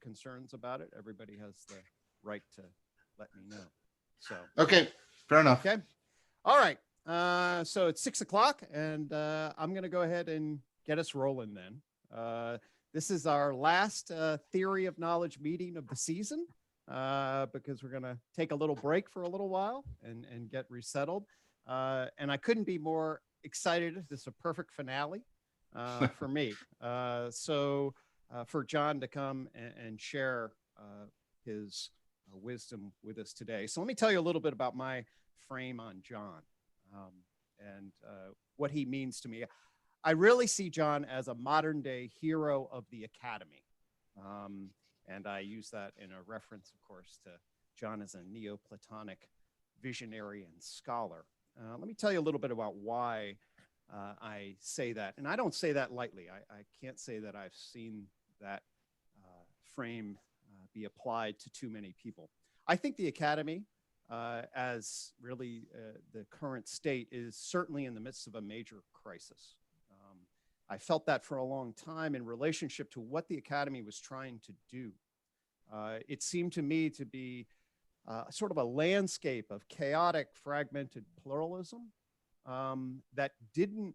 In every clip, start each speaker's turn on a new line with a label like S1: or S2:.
S1: concerns about it, everybody has the right to let me know. So,
S2: okay, fair enough.
S1: okay. All right. So it's 6 o'clock, and I'm going to go ahead and get us rolling then. This is our last Theory of Knowledge meeting of the season, because we're going to take a little break for a little while and get resettled. And I couldn't be more excited. This is a perfect finale for me. So for John to come and share his wisdom with us today. So let me tell you a little bit about my frame on John and what he means to me. I really see John as a modern day hero of the academy. And I use that in a reference, of course, to John as a Neoplatonic visionary and scholar. Let me tell you a little bit about why I say that. And I don't say that lightly. I can't say that I've seen that frame be applied to too many people. I think the academy, as really the current state, is certainly in the midst of a major crisis. I felt that for a long time in relationship to what the academy was trying to do. It seemed to me to be sort of a landscape of chaotic, fragmented pluralism that didn't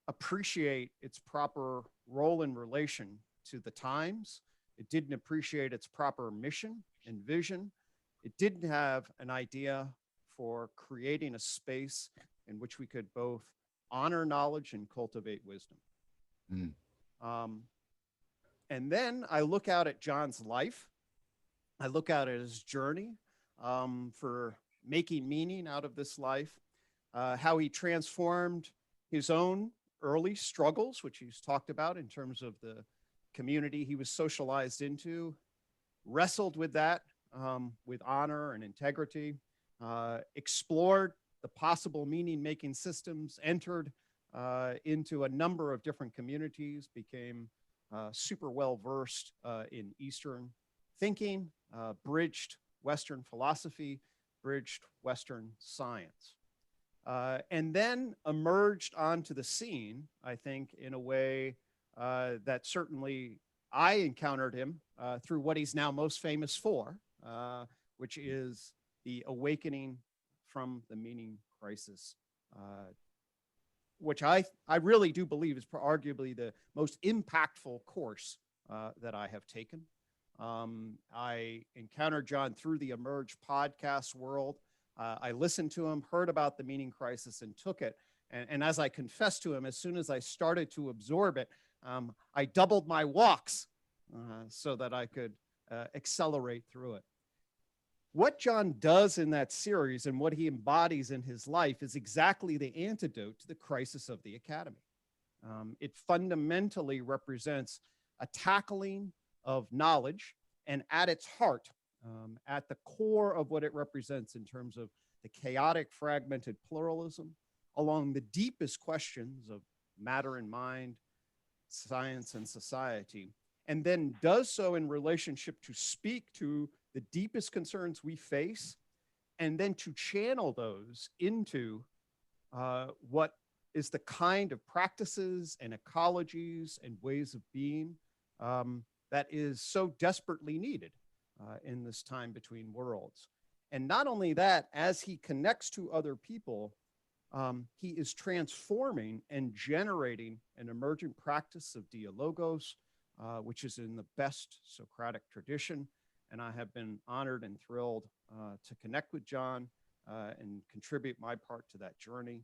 S1: appreciate its proper role in relation to the times. It didn't appreciate its proper mission and vision. It didn't have an idea for creating a space in which we could both honor knowledge and cultivate wisdom. And then I look out at John's life. I look out at his journey for making meaning out of this life, how he transformed his own early struggles, which he's talked about in terms of the community he was socialized into, wrestled with that with honor and integrity, explored the possible meaning-making systems, entered into a number of different communities, became super well-versed in Eastern thinking, bridged Western philosophy, bridged Western science, and then emerged onto the scene, I think, in a way that certainly I encountered him through what he's now most famous for, which is the awakening from the meaning crisis, which I really do believe is arguably the most impactful course that I have taken. I encountered John through the Emerge podcast world. I listened to him, heard about the meaning crisis, and took it. And as I confessed to him, as soon as I started to absorb it, I doubled my walks so that I could accelerate through it. What John does in that series and what he embodies in his life is exactly the antidote to the crisis of the academy. It fundamentally represents a tackling of knowledge, and at its heart, at the core of what it represents in terms of the chaotic, fragmented pluralism, along the deepest questions of matter and mind, science and society, and then does so in relationship to speak to the deepest concerns we face, and then to channel those into what is the kind of practices and ecologies and ways of being that is so desperately needed in this time between worlds. And not only that, as he connects to other people, he is transforming and generating an emergent practice of dialogos, which is in the best Socratic tradition. And I have been honored and thrilled to connect with John and contribute my part to that journey.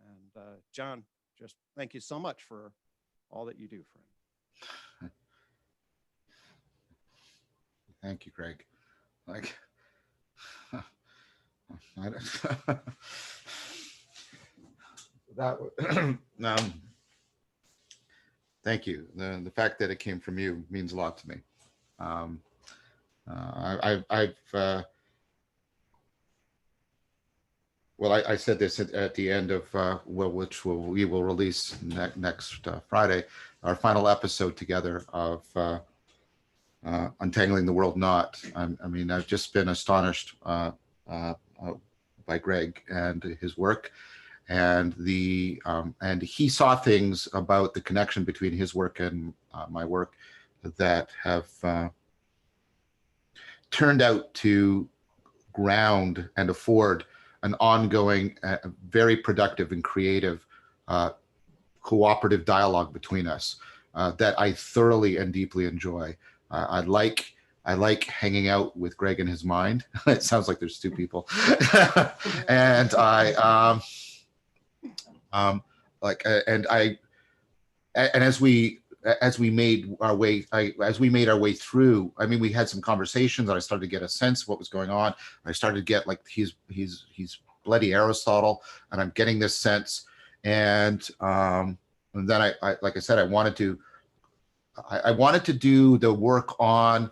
S1: And John, just thank you so much for all that you do, friend.
S2: Thank you, Gregg. Like, that. Thank you. The fact that it came from you means a lot to me. I said this at the end of we will release next Friday, our final episode together of Untangling the World Knot. I mean, I've just been astonished by Gregg and his work, and and he saw things about the connection between his work and my work that have turned out to ground and afford an ongoing, very productive and creative cooperative dialogue between us that I thoroughly and deeply enjoy. I like hanging out with Gregg and his mind. It sounds like there's two people, and and as we made our way through, I mean, we had some conversations, and I started to get a sense of what was going on. I started to get like he's bloody Aristotle, and I'm getting this sense, and then I like I said, I wanted to do the work on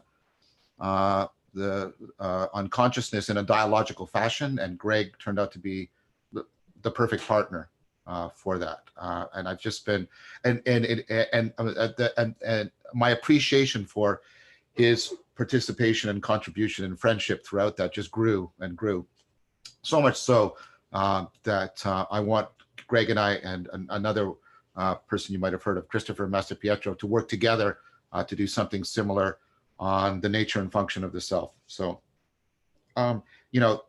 S2: on consciousness in a dialogical fashion, and Gregg turned out to be the perfect partner for that. And I've just been, and my appreciation for his participation and contribution and friendship throughout that just grew and grew. So much so that I want Gregg and I and another person you might have heard of, Christopher Mastropietro, to work together to do something similar on the nature and function of the self. So, you know,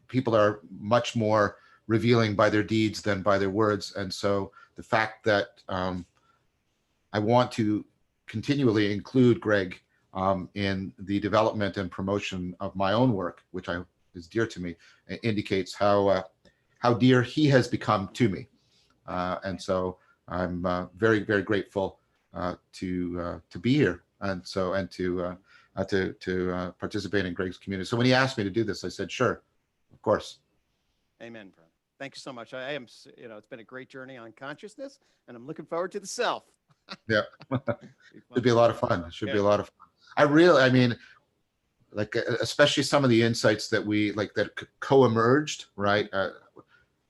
S2: people are much more revealing by their deeds than by their words. And so the fact that I want to continually include Gregg in the development and promotion of my own work, which is dear to me, indicates how dear he has become to me. And so I'm very, very grateful to be here, and to participate in Gregg's community. So when he asked me to do this, I said, sure, of course.
S1: Amen, friend. Thank you so much. I am, you know, it's been a great journey on consciousness, and I'm looking forward to the self.
S2: Yeah, it'd be a lot of fun. It should be a lot of fun. I mean, like, especially some of the insights that that co-emerged, right?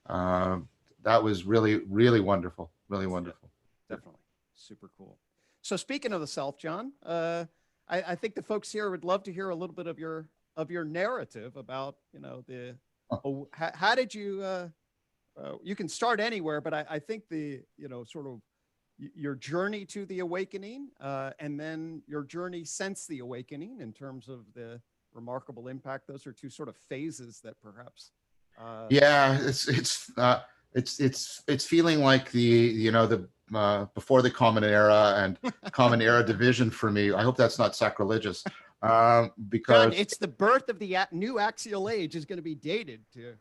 S2: That was really, really wonderful. Really wonderful.
S1: Definitely. Super cool. So speaking of the self, John, I think the folks here would love to hear a little bit of your narrative about, you know, how did you, you can start anywhere, but I think you know, sort of your journey to the awakening, and then your journey since the awakening in terms of the remarkable impact. Those are two sort of phases that perhaps.
S2: Yeah, it's feeling like the before the Common Era and Common Era division for me. I hope that's not sacrilegious, because
S1: John, it's the birth of the new axial age is going to be dated to.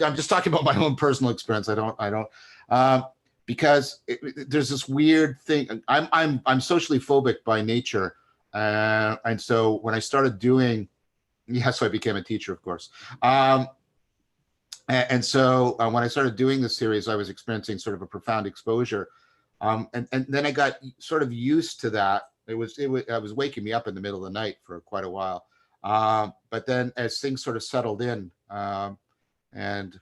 S2: I'm just talking about my own personal experience. I don't because there's this weird thing. I'm socially phobic by nature, and so when I started doing, so I became a teacher, of course. And so when I started doing this series, I was experiencing sort of a profound exposure. And then I got sort of used to that. It was waking me up in the middle of the night for quite a while. But then as things sort of settled in, and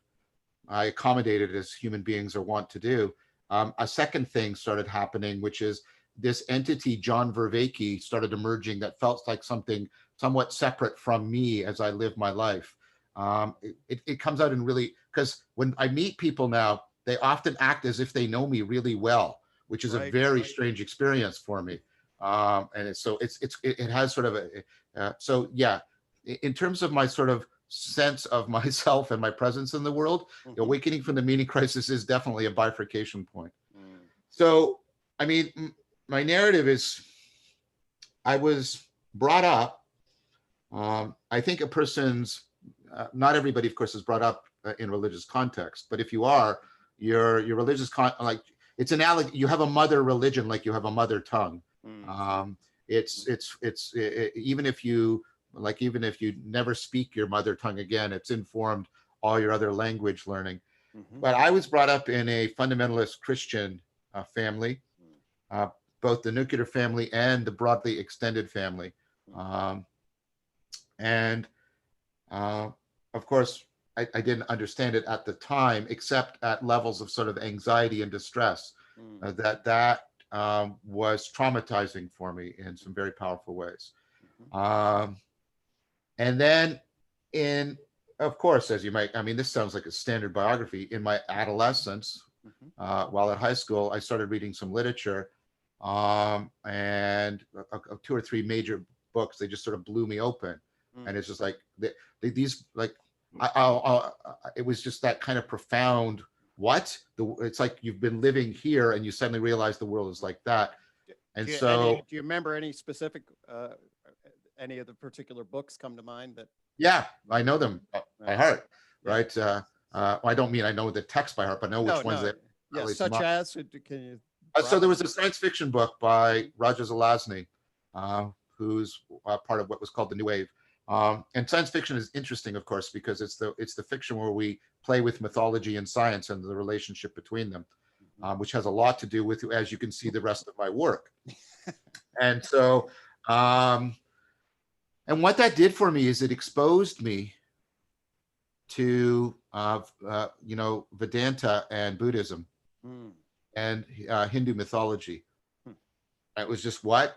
S2: I accommodated as human beings are wont to do, a second thing started happening, which is this entity, John Vervaeke, started emerging that felt like something somewhat separate from me as I live my life. It comes out in really, because when I meet people now, they often act as if they know me really well, which is a very strange experience for me. And it has sort of so yeah, in terms of my sort of sense of myself and my presence in the world, the awakening from the meaning crisis is definitely a bifurcation point. So, I mean, my narrative is, I was brought up, I think a person's, not everybody, of course, is brought up in religious context, but if you are, your religious like, it's analogous. You have a mother religion, like you have a mother tongue. Even if you never speak your mother tongue again, it's informed all your other language learning. But I was brought up in a fundamentalist Christian family, both the nuclear family and the broadly extended family, and of course, I didn't understand it at the time, except at levels of sort of anxiety and distress. That was traumatizing for me in some very powerful ways. And then of course, as you might, I mean, this sounds like a standard biography. In my adolescence, while at high school, I started reading some literature, and two or three major books. They just sort of blew me open.
S1: Mm.
S2: And it's just like these like it was just that kind of profound it's like you've been living here and you suddenly realize the world is like that. And
S1: do you remember any specific any of the particular books come to mind that?
S2: Yeah, I know them by heart,
S1: Yeah.
S2: right? I don't mean I know the text by heart, but I know which ones that.
S1: Yeah, such as, can you?
S2: So there was a science fiction book by Roger Zelazny, who's part of what was called the New Wave. And science fiction is interesting, of course, because it's the fiction where we play with mythology and science and the relationship between them, which has a lot to do with, as you can see, the rest of my work. And so, and what that did for me is it exposed me to, Vedanta and Buddhism and Hindu mythology. It was just right?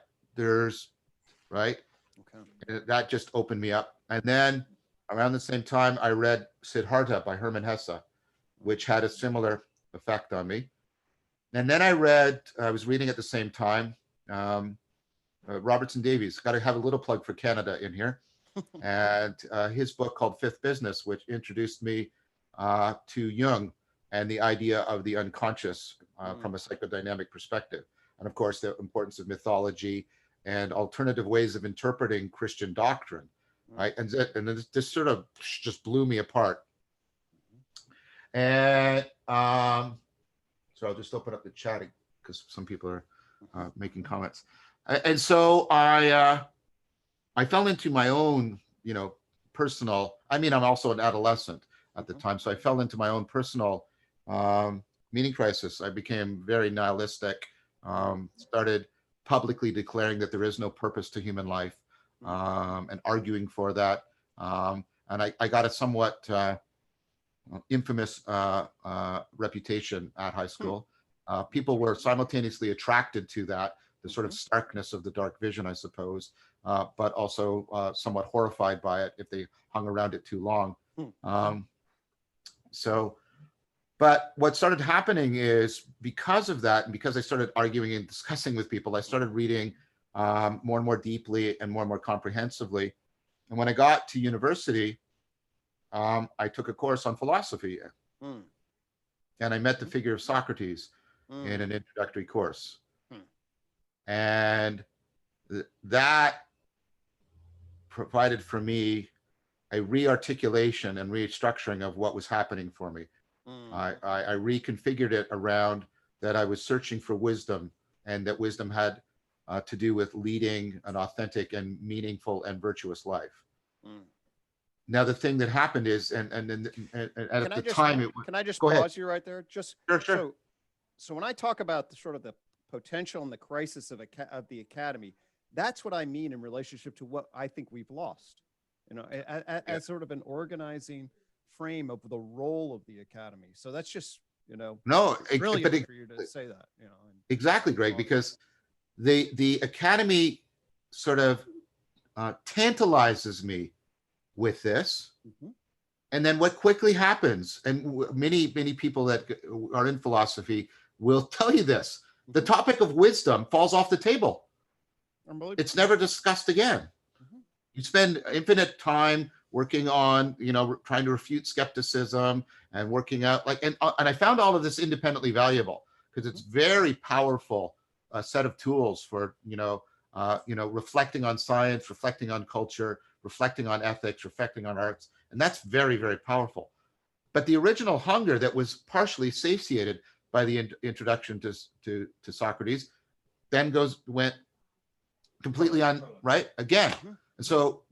S2: Okay. And that just opened me up. And then around the same time, I read Siddhartha by Hermann Hesse, which had a similar effect on me. And then I was reading at the same time, Robertson Davies. Got to have a little plug for Canada in here. And his book called Fifth Business, which introduced me to Jung and the idea of the unconscious from a psychodynamic perspective. And of course, the importance of mythology and alternative ways of interpreting Christian doctrine, right? And this sort of just blew me apart. And so I'll just open up the chat because some people are making comments. And so I fell into my own, personal. I mean, I'm also an adolescent at the time, so I fell into my own personal meaning crisis. I became very nihilistic. Started publicly declaring that there is no purpose to human life, and arguing for that. And I got a somewhat infamous reputation at high school. People were simultaneously attracted to that, the sort of starkness of the dark vision, I suppose, but also somewhat horrified by it if they hung around it too long. But what started happening is, because of that, and because I started arguing and discussing with people, I started reading more and more deeply and more comprehensively. And when I got to university, I took a course on philosophy, and I met the figure of Socrates in an introductory course. And that provided for me a rearticulation and restructuring of what was happening for me. I reconfigured it around that I was searching for wisdom, and that wisdom had to do with leading an authentic and meaningful and virtuous life. Now, the thing that happened is, and at the time,
S1: can I just pause you right there? Just
S2: sure.
S1: So when I talk about the sort of the potential and the crisis of the academy, that's what I mean in relationship to what I think we've lost, as sort of an organizing frame of the role of the academy. So that's just, brilliant for you to say that,
S2: Exactly, Greg, because the academy sort of tantalizes me with this. And then what quickly happens, and many people that are in philosophy will tell you this, the topic of wisdom falls off the table. It's never discussed again. You spend infinite time working on, trying to refute skepticism and working out and I found all of this independently valuable, because it's very powerful set of tools for, reflecting on science, reflecting on culture, reflecting on ethics, reflecting on arts. And that's very, very powerful. But the original hunger that was partially satiated by the introduction to Socrates then went completely on, right, again. And so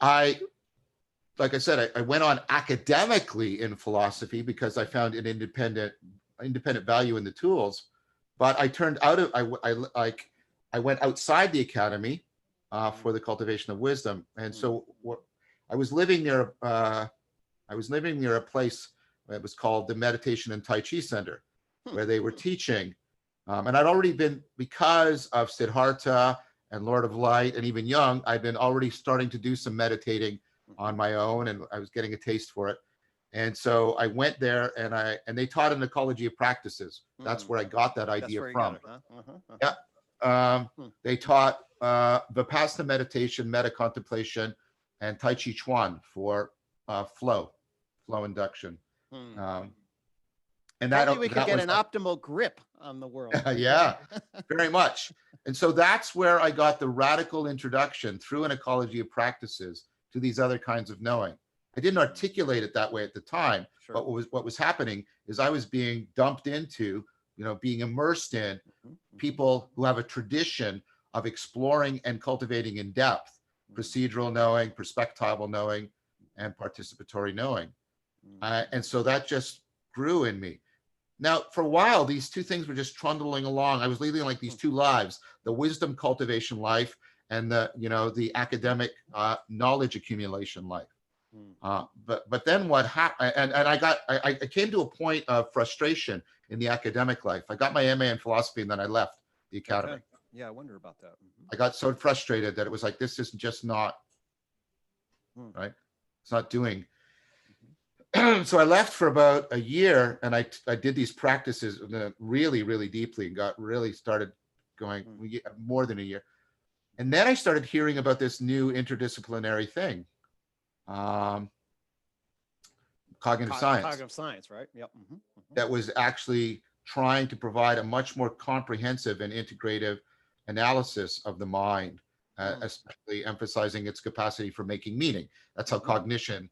S2: like I said, I went on academically in philosophy because I found an independent value in the tools. But I turned out of, I went outside the academy for the cultivation of wisdom. And so I was living near a place that was called the Meditation and Tai Chi Center, where they were teaching. And I'd already been, because of Siddhartha and Lord of Light and even Jung, I'd been already starting to do some meditating on my own, and I was getting a taste for it. And so I went there, and they taught an ecology of practices. That's where I got that idea from.
S1: Yeah.
S2: they taught Vipassana meditation, metta contemplation, and Tai Chi Chuan for flow induction. And
S1: Maybe we could
S2: that
S1: get
S2: was
S1: an optimal grip on the world.
S2: yeah, very much. And so that's where I got the radical introduction through an ecology of practices to these other kinds of knowing. I didn't articulate it that way at the time,
S1: Sure.
S2: but what was happening is I was being dumped into, being immersed in people who have a tradition of exploring and cultivating in depth procedural knowing, perspectival knowing, and participatory knowing. And so that just grew in me. Now, for a while, these two things were just trundling along. I was leading like these two lives, the wisdom cultivation life and the academic knowledge accumulation life. But then what happened, and I came to a point of frustration in the academic life. I got my MA in philosophy and then I left the academy.
S1: Okay. Yeah, I wonder about that.
S2: I got so frustrated that it was like, this is just not, right? It's not doing. So I left for about a year and I did these practices really, really deeply and got really started going more than a year. And then I started hearing about this new interdisciplinary thing, cognitive science.
S1: Cognitive science, right? Yep.
S2: That was actually trying to provide a much more comprehensive and integrative analysis of the mind, especially emphasizing its capacity for making meaning. That's how cognition,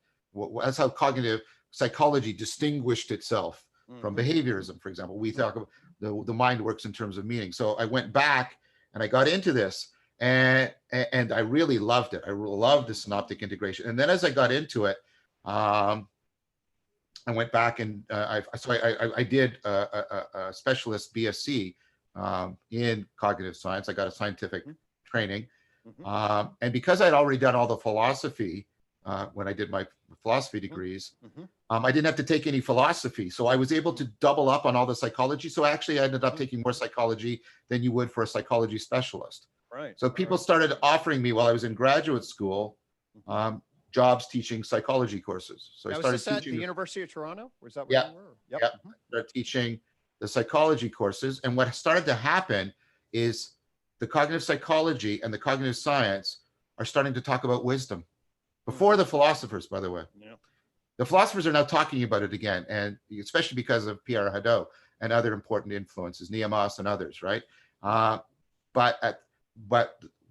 S2: that's how cognitive psychology distinguished itself from behaviorism, for example. We talk about the mind works in terms of meaning. So I went back and I got into this and I really loved it. I loved the synoptic integration. And then as I got into it, I went back and I did a specialist BSc in cognitive science. I got a scientific training. And because I'd already done all the philosophy when I did my philosophy degrees, I didn't have to take any philosophy. So I was able to double up on all the psychology. So actually I ended up taking more psychology than you would for a psychology specialist.
S1: Right.
S2: So people started offering me while I was in graduate school, jobs teaching psychology courses. So I started teaching
S1: at the University of Toronto. Was that
S2: where
S1: you were?
S2: Yep. Started teaching the psychology courses. And what started to happen is the cognitive psychology and the cognitive science are starting to talk about wisdom before the philosophers, by the way.
S1: Yeah.
S2: The philosophers are now talking about it again, and especially because of Pierre Hadot and other important influences, Niehaus and others, right? But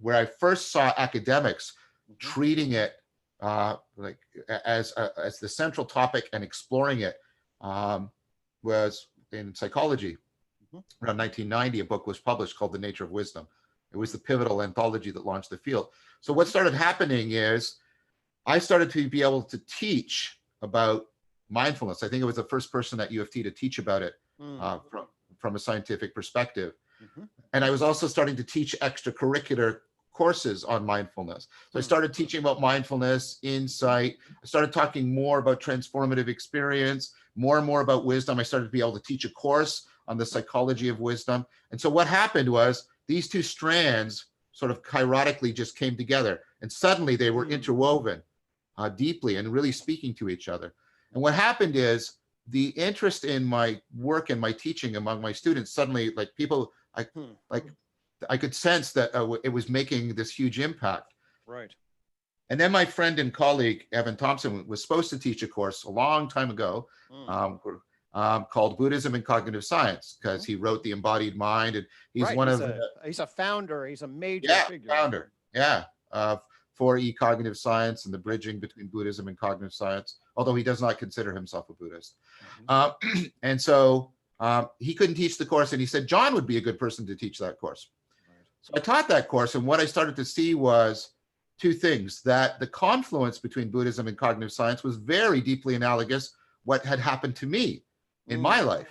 S2: where I first saw academics treating it like as the central topic and exploring it was in psychology. Around 1990, a book was published called The Nature of Wisdom. It was the pivotal anthology that launched the field. So what started happening is I started to be able to teach about mindfulness. I think I was the first person at U of T to teach about it from a scientific perspective. And I was also starting to teach extracurricular courses on mindfulness. So I started teaching about mindfulness, insight. I started talking more about transformative experience, more and more about wisdom. I started to be able to teach a course on the psychology of wisdom. And so what happened was these two strands sort of chirotically just came together and suddenly they were interwoven deeply and really speaking to each other. And what happened is the interest in my work and my teaching among my students, suddenly like people, I could sense that it was making this huge impact.
S1: Right.
S2: And then my friend and colleague, Evan Thompson, was supposed to teach a course a long time ago called Buddhism and Cognitive Science, because he wrote The Embodied Mind. And he's
S1: he's a founder. He's a major figure.
S2: Founder. For cognitive science and the bridging between Buddhism and cognitive science, although he does not consider himself a Buddhist. And so he couldn't teach the course, and he said John would be a good person to teach that course. So I taught that course, and what I started to see was two things: that the confluence between Buddhism and cognitive science was very deeply analogous what had happened to me in my life.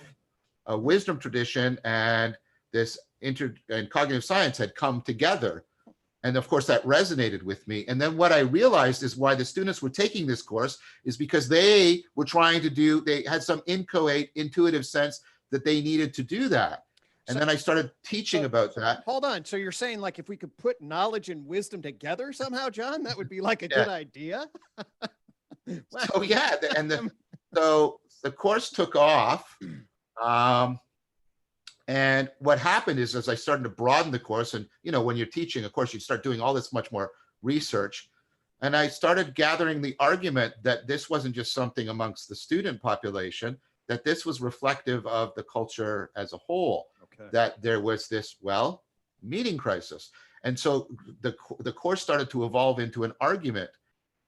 S2: A wisdom tradition and this and cognitive science had come together. And of course that resonated with me. And then what I realized is why the students were taking this course is because they were trying to they had some inchoate, intuitive sense that they needed to do that. And then I started teaching about that.
S1: Hold on. So you're saying like if we could put knowledge and wisdom together somehow, John, that would be like a good idea?
S2: So yeah, so the course took off. And what happened is, as I started to broaden the course, and when you're teaching, of course, you start doing all this much more research. And I started gathering the argument that this wasn't just something amongst the student population, that this was reflective of the culture as a whole,
S1: Okay.
S2: that there was this, meaning crisis. And so the course started to evolve into an argument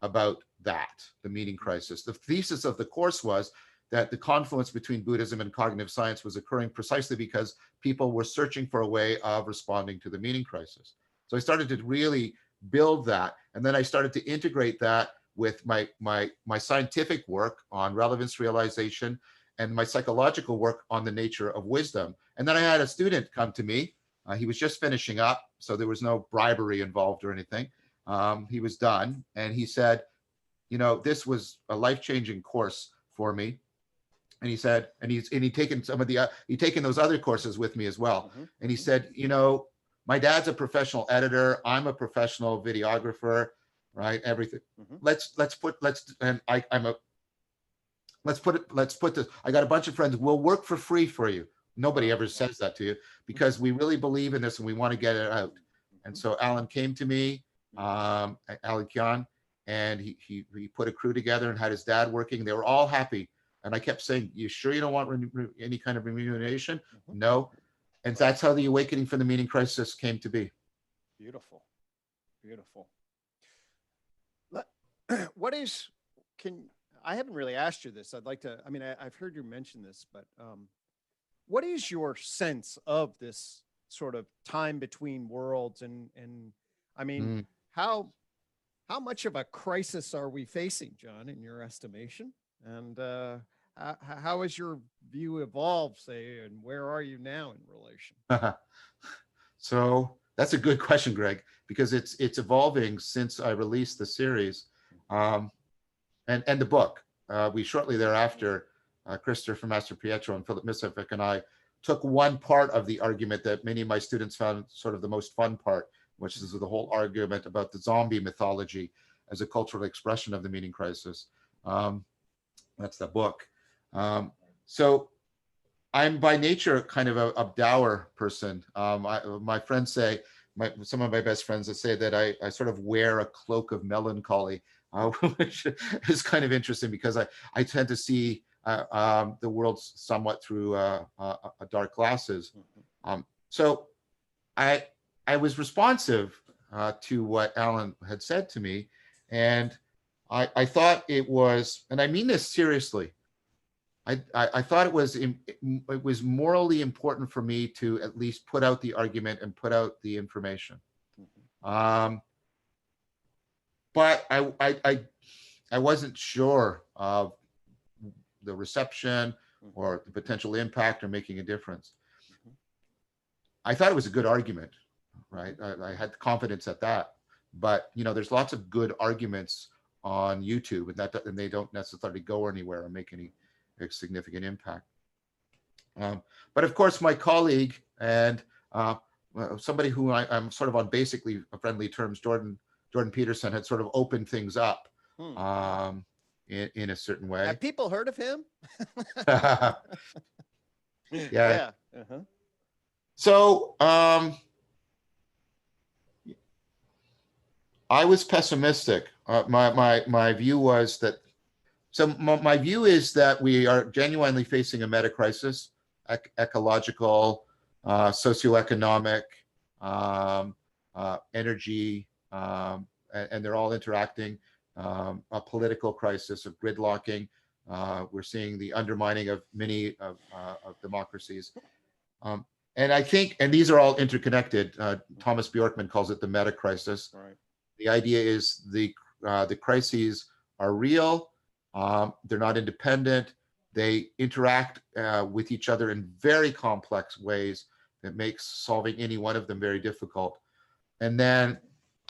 S2: about that, the meaning crisis. The thesis of the course was that the confluence between Buddhism and cognitive science was occurring precisely because people were searching for a way of responding to the meaning crisis. So I started to really build that. And then I started to integrate that with my scientific work on relevance realization and my psychological work on the nature of wisdom. And then I had a student come to me. He was just finishing up, so there was no bribery involved or anything. He was done. And he said, this was a life-changing course for me. And he said, and he'd taken he'd taken those other courses with me as well.
S1: Mm-hmm.
S2: And he said, my dad's a professional editor. I'm a professional videographer, right? Everything.
S1: Mm-hmm.
S2: Let's put this, I got a bunch of friends. We'll work for free for you. Nobody ever says that to you, because we really believe in this and we want to get it out. And so Alan came to me, Alan Kyan, and he put a crew together and had his dad working. They were all happy. And I kept saying, you sure you don't want any kind of remuneration?
S1: Mm-hmm.
S2: No. And that's how the awakening from the meaning crisis came to be.
S1: Beautiful. Beautiful. I haven't really asked you this. I'd like to, I've heard you mention this, but what is your sense of this sort of time between worlds? And how much of a crisis are we facing, John, in your estimation? And how has your view evolved, say, and where are you now in relation?
S2: So that's a good question, Greg, because it's evolving since I released the series and the book. We shortly thereafter, Christopher Mastropietro and Philip Misafek and I took one part of the argument that many of my students found sort of the most fun part, which is the whole argument about the zombie mythology as a cultural expression of the meaning crisis. That's the book. So I'm by nature kind of a dour person. My friends say, some of my best friends that say that I sort of wear a cloak of melancholy, which is kind of interesting because I tend to see the world somewhat through dark glasses. So I was responsive to what Alan had said to me, and I thought it was, and I mean this seriously, I thought it was morally important for me to at least put out the argument and put out the information. But I wasn't sure of the reception or the potential impact or making a difference. I thought it was a good argument, right? I had confidence at that. But there's lots of good arguments on YouTube, and they don't necessarily go anywhere or make any significant impact. But of course, my colleague and somebody who I'm sort of on basically friendly terms, Jordan Peterson, had sort of opened things up in a certain way.
S1: Have people heard of him?
S2: Yeah. Uh-huh. So I was pessimistic. My view was that. So my view is that we are genuinely facing a meta crisis, ecological, socioeconomic, energy, and they're all interacting. A political crisis of gridlocking. We're seeing the undermining of many of democracies. And I think, and these are all interconnected. Thomas Bjorkman calls it the meta crisis. Right. The idea is the crises are real. They're not independent. They interact with each other in very complex ways that makes solving any one of them very difficult. And then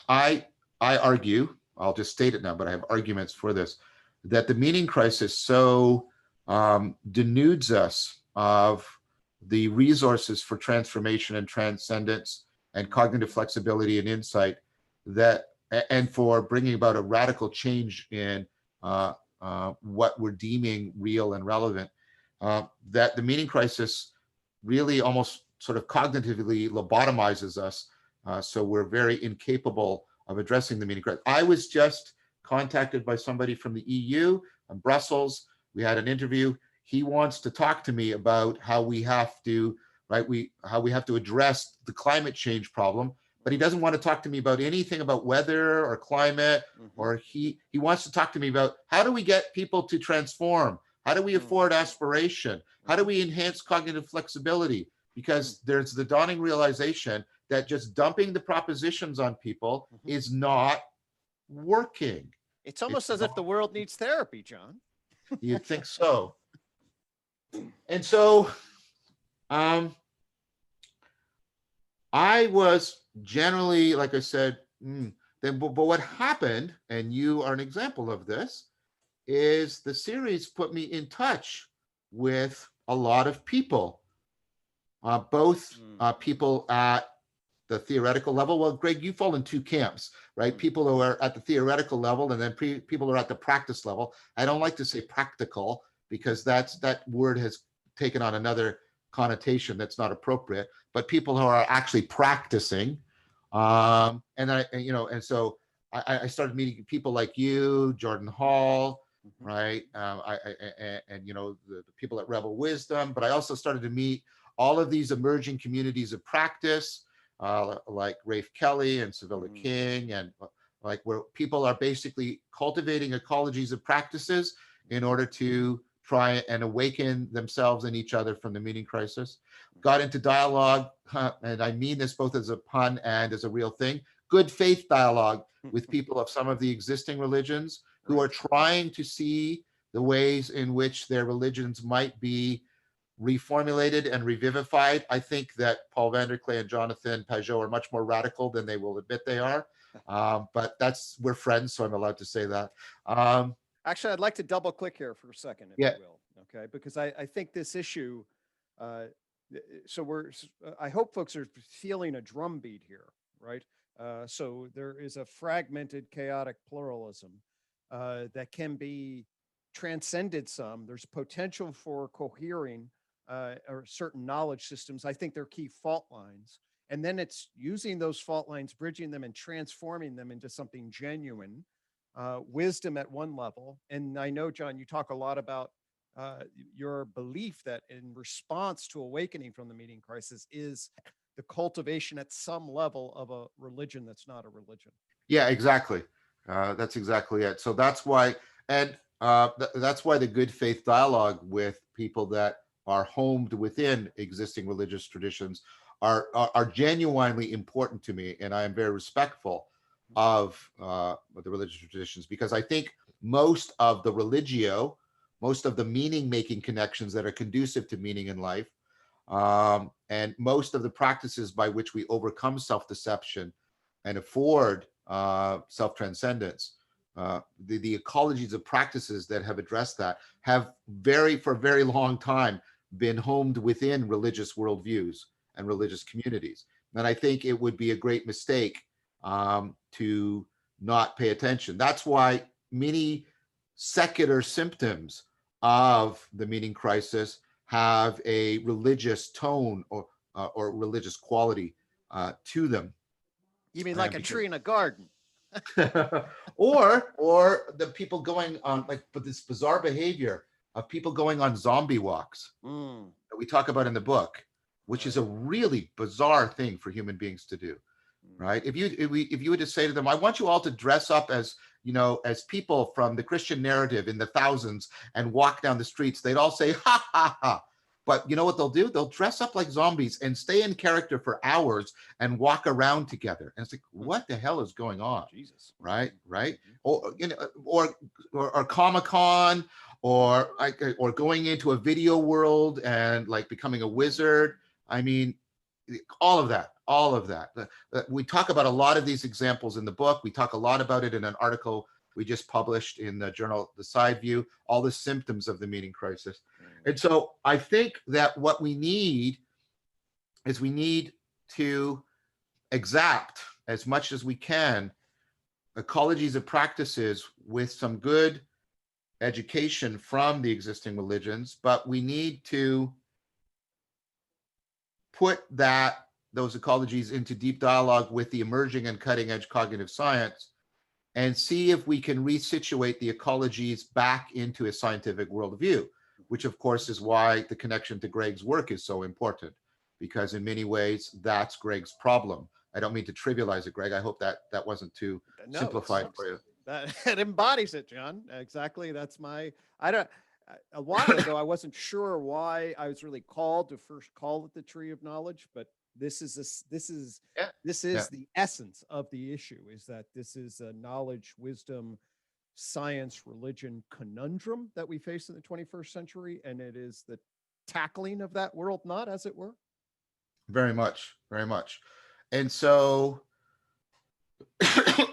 S2: I argue, I'll just state it now, but I have arguments for this, that the meaning crisis so denudes us of the resources for transformation and transcendence and cognitive flexibility and insight and for bringing about a radical change in what we're deeming real and relevant, that the meaning crisis really almost sort of cognitively lobotomizes us. So we're very incapable of addressing the meaning crisis. I was just contacted by somebody from the EU in Brussels. We had an interview. He wants to talk to me about how we have to, how we have to address the climate change problem, but he doesn't want to talk to me about anything about weather or climate, or he wants to talk to me about how do we get people to transform? How do we afford aspiration? How do we enhance cognitive flexibility? Because there's the dawning realization that just dumping the propositions on people is not working.
S1: It's almost as if the world needs therapy, John.
S2: You'd think so. And so I was generally, like I said, but what happened, and you are an example of this, is the series put me in touch with a lot of people, both people at the theoretical level. Well, Greg, you fall in two camps, right? People who are at the theoretical level, and then people who are at the practice level. I don't like to say practical because that word has taken on another connotation that's not appropriate. But people who are actually practicing, and so I started meeting people like you, Jordan Hall, right? And the people at Rebel Wisdom. But I also started to meet all of these emerging communities of practice, like Rafe Kelly and Sevilla King, and like where people are basically cultivating ecologies of practices in order to try and awaken themselves and each other from the meaning crisis. Got into dialogue, and I mean this both as a pun and as a real thing, good faith dialogue with people of some of the existing religions who are trying to see the ways in which their religions might be reformulated and revivified. I think that Paul Vanderklay and Jonathan Pajot are much more radical than they will admit they are. But we're friends, so I'm allowed to say that.
S1: Actually, I'd like to double click here for a second, if you will, okay? Because I think this issue, I hope folks are feeling a drumbeat here, right? So there is a fragmented, chaotic pluralism that can be transcended some. There's potential for cohering or certain knowledge systems. I think they're key fault lines. And then it's using those fault lines, bridging them and transforming them into something genuine, wisdom at one level. And I know, John, you talk a lot about your belief that in response to awakening from the meaning crisis is the cultivation at some level of a religion that's not a religion.
S2: Yeah, exactly. That's exactly it. So that's why, and that's why the good faith dialogue with people that are homed within existing religious traditions are genuinely important to me, and I am very respectful of the religious traditions, because I think most of the religio, most of the meaning-making connections that are conducive to meaning in life, and most of the practices by which we overcome self-deception and afford self-transcendence, the ecologies of practices that have addressed that have for a very long time been homed within religious worldviews and religious communities. And I think it would be a great mistake to not pay attention. That's why many secular symptoms of the meaning crisis have a religious tone or religious quality to them.
S1: You mean like a tree in a garden?
S2: or the people going on but this bizarre behavior of people going on zombie walks that we talk about in the book, which is a really bizarre thing for human beings to do, right? If you were to say to them, I want you all to dress up as as people from the Christian narrative in the thousands and walk down the streets, they'd all say ha ha ha. But you know what they'll do? They'll dress up like zombies and stay in character for hours and walk around together. And it's like, what the hell is going on?
S1: Jesus.
S2: Right. Or Comic-Con, or going into a video world and like becoming a wizard. I mean, all of that. We talk about a lot of these examples in the book. We talk a lot about it in an article we just published in the journal, The Side View, all the symptoms of the meaning crisis. And so I think that what we need is we need to exact as much as we can ecologies of practices with some good education from the existing religions, but we need to put those ecologies into deep dialogue with the emerging and cutting edge cognitive science and see if we can resituate the ecologies back into a scientific worldview, which of course is why the connection to Gregg's work is so important, because in many ways that's Gregg's problem. I don't mean to trivialize it, Gregg. I hope that wasn't too simplified for you.
S1: That it embodies it, John. Exactly. That's a while ago, I wasn't sure why I was really called to first call it the tree of knowledge, but this is the essence of the issue, is that this is a knowledge, wisdom, science, religion conundrum that we face in the 21st century. And it is the tackling of that world knot, as it were.
S2: Very much, very much. And so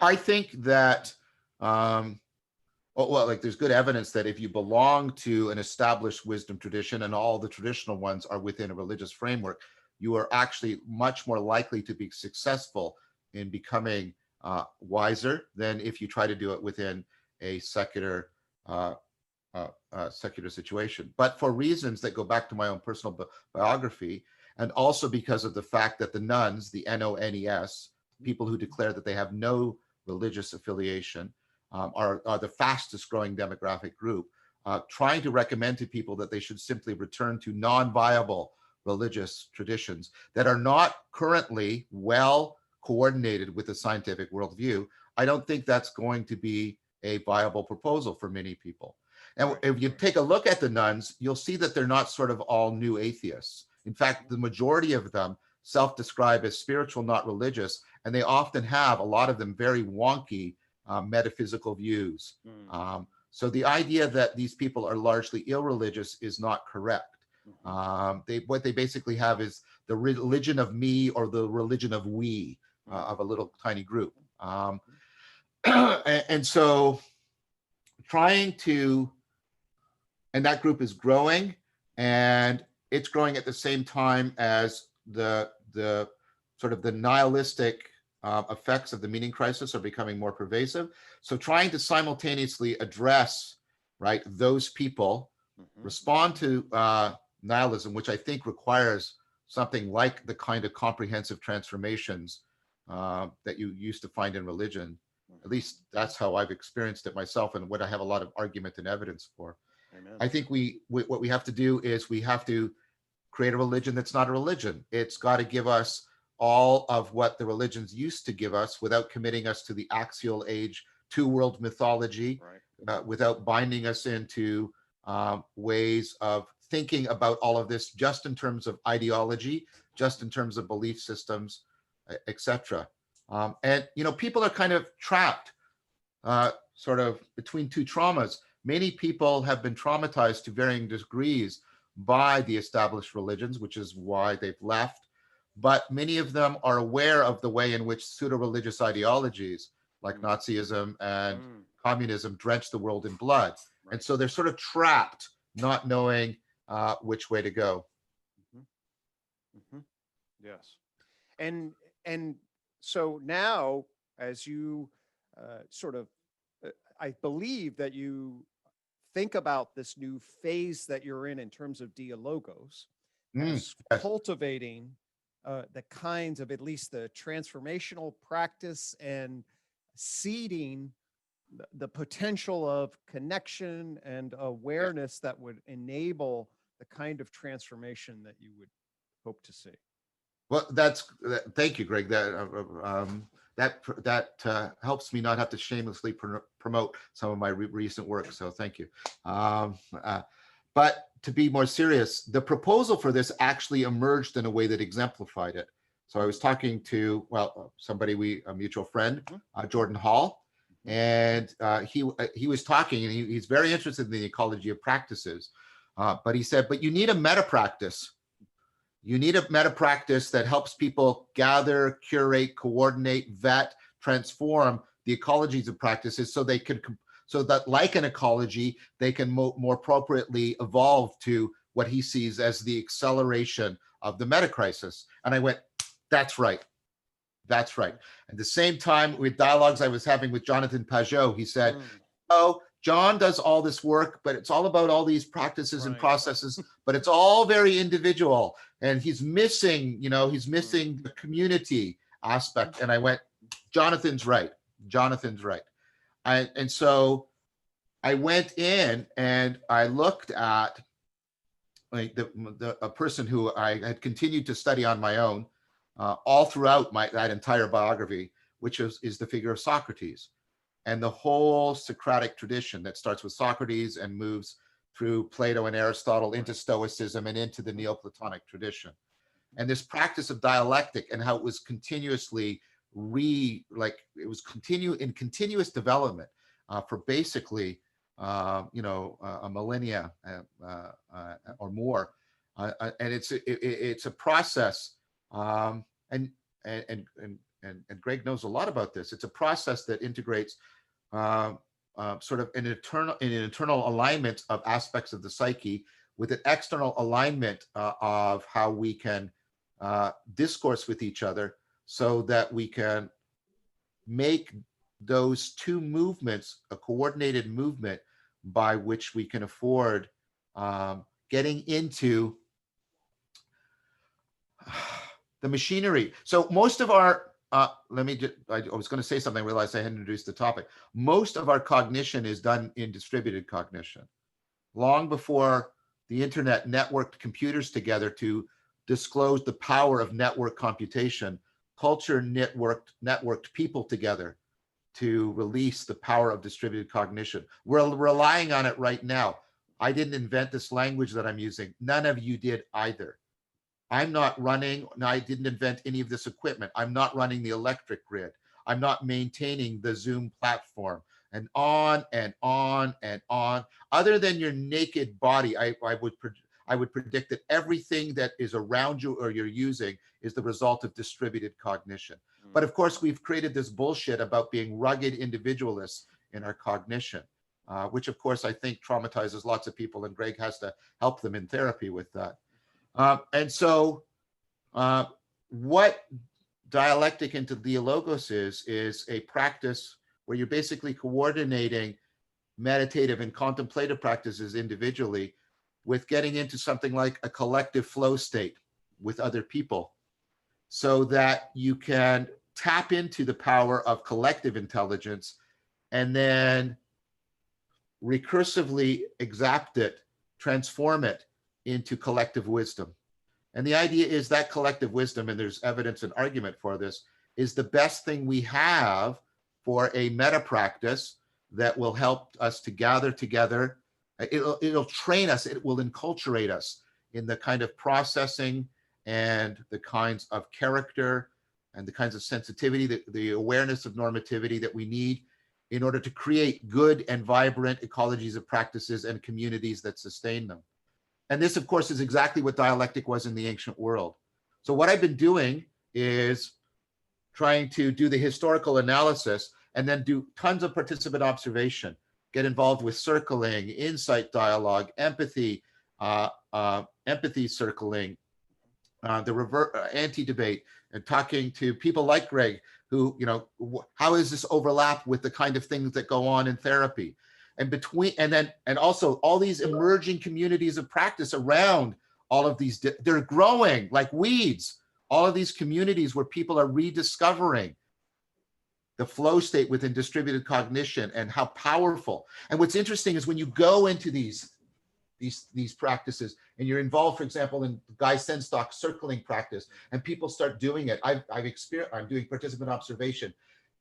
S2: I think that, like there's good evidence that if you belong to an established wisdom tradition, and all the traditional ones are within a religious framework, you are actually much more likely to be successful in becoming wiser than if you try to do it within a secular situation. But for reasons that go back to my own personal biography, and also because of the fact that the nuns, the NONES, people who declare that they have no religious affiliation, are the fastest growing demographic group, trying to recommend to people that they should simply return to non-viable religious traditions that are not currently well coordinated with the scientific worldview. I don't think that's going to be a viable proposal for many people. And if you take a look at the nuns, you'll see that they're not sort of all new atheists. In fact, the majority of them self-describe as spiritual, not religious, and they often have, a lot of them, very wonky metaphysical views. So the idea that these people are largely irreligious is not correct. What they basically have is the religion of me, or the religion of we, of a little tiny group. And so trying to, and that group is growing, and it's growing at the same time as the sort of the nihilistic effects of the meaning crisis are becoming more pervasive. So trying to simultaneously address, right, those people, respond to nihilism, which I think requires something like the kind of comprehensive transformations that you used to find in religion. At least that's how I've experienced it myself, and what I have a lot of argument and evidence for.
S1: Amen.
S2: I think what we have to do is we have to create a religion that's not a religion. It's got to give us all of what the religions used to give us without committing us to the axial age, two-world mythology, without binding us into ways of thinking about all of this just in terms of ideology, just in terms of belief systems, etc. And, people are kind of trapped sort of between two traumas. Many people have been traumatized to varying degrees by the established religions, which is why they've left. But many of them are aware of the way in which pseudo-religious ideologies like Nazism and communism drench the world in blood. And so they're sort of trapped, not knowing which way to go.
S1: Yes. And so now, as you I believe that you think about this new phase that you're in terms of dialogos, as cultivating the kinds of, at least the transformational practice, and seeding the potential of connection and awareness that would enable the kind of transformation that you would hope to see.
S2: Well, thank you, Gregg. That helps me not have to shamelessly promote some of my recent work. So thank you. But to be more serious, the proposal for this actually emerged in a way that exemplified it. So I was talking to, somebody, a mutual friend, Jordan Hall, and he was talking, and he's very interested in the ecology of practices. But he said, but you need a meta practice. You need a meta practice that helps people gather, curate, coordinate, vet, transform the ecologies of practices, so that like an ecology, they can more appropriately evolve to what he sees as the acceleration of the meta crisis. And I went, that's right. That's right. At the same time, with dialogues I was having with Jonathan Pajot, he said, oh, John does all this work, but it's all about all these practices and
S1: Right.
S2: processes, but it's all very individual. And he's missing, he's missing the community aspect. And I went, Jonathan's right. Jonathan's right. And so I went in and I looked at like a person who I had continued to study on my own all throughout that entire biography, which is the figure of Socrates and the whole Socratic tradition that starts with Socrates and moves through Plato and Aristotle into Stoicism and into the Neoplatonic tradition. And this practice of dialectic and how it was continuously in continuous development for basically a millennia or more, and it's a process, and Gregg knows a lot about this. It's a process that integrates sort of an internal alignment of aspects of the psyche with an external alignment of how we can discourse with each other, so that we can make those two movements a coordinated movement by which we can afford getting into the machinery. So most of our, I was going to say something, I realized I hadn't introduced the topic. Most of our cognition is done in distributed cognition. Long before the internet networked computers together to disclose the power of network computation, culture networked people together to release the power of distributed cognition. We're relying on it right now. I didn't invent this language that I'm using. None of you did either. I didn't invent any of this equipment. I'm not running the electric grid. I'm not maintaining the Zoom platform, and on and on and on. Other than your naked body, I would predict that everything that is around you or you're using is the result of distributed cognition. But of course, we've created this bullshit about being rugged individualists in our cognition, which of course I think traumatizes lots of people, and Gregg has to help them in therapy with that. And so what dialectic into dialogos is a practice where you're basically coordinating meditative and contemplative practices individually with getting into something like a collective flow state with other people, so that you can tap into the power of collective intelligence and then recursively exact it, transform it into collective wisdom. And the idea is that collective wisdom, and there's evidence and argument for this, is the best thing we have for a meta practice that will help us to gather together. It'll train us, it will enculturate us in the kind of processing and the kinds of character and the kinds of sensitivity, the awareness of normativity that we need in order to create good and vibrant ecologies of practices and communities that sustain them. And this, of course, is exactly what dialectic was in the ancient world. So what I've been doing is trying to do the historical analysis and then do tons of participant observation, get involved with circling, insight dialogue, empathy, empathy circling, the anti-debate, and talking to people like Gregg, who, how is this overlap with the kind of things that go on in therapy? And also all these emerging communities of practice around all of these, they're growing like weeds. All of these communities where people are rediscovering the flow state within distributed cognition and how powerful. And what's interesting is when you go into these practices and you're involved, for example, in Guy Senstock's circling practice, and people start doing it. I'm doing participant observation.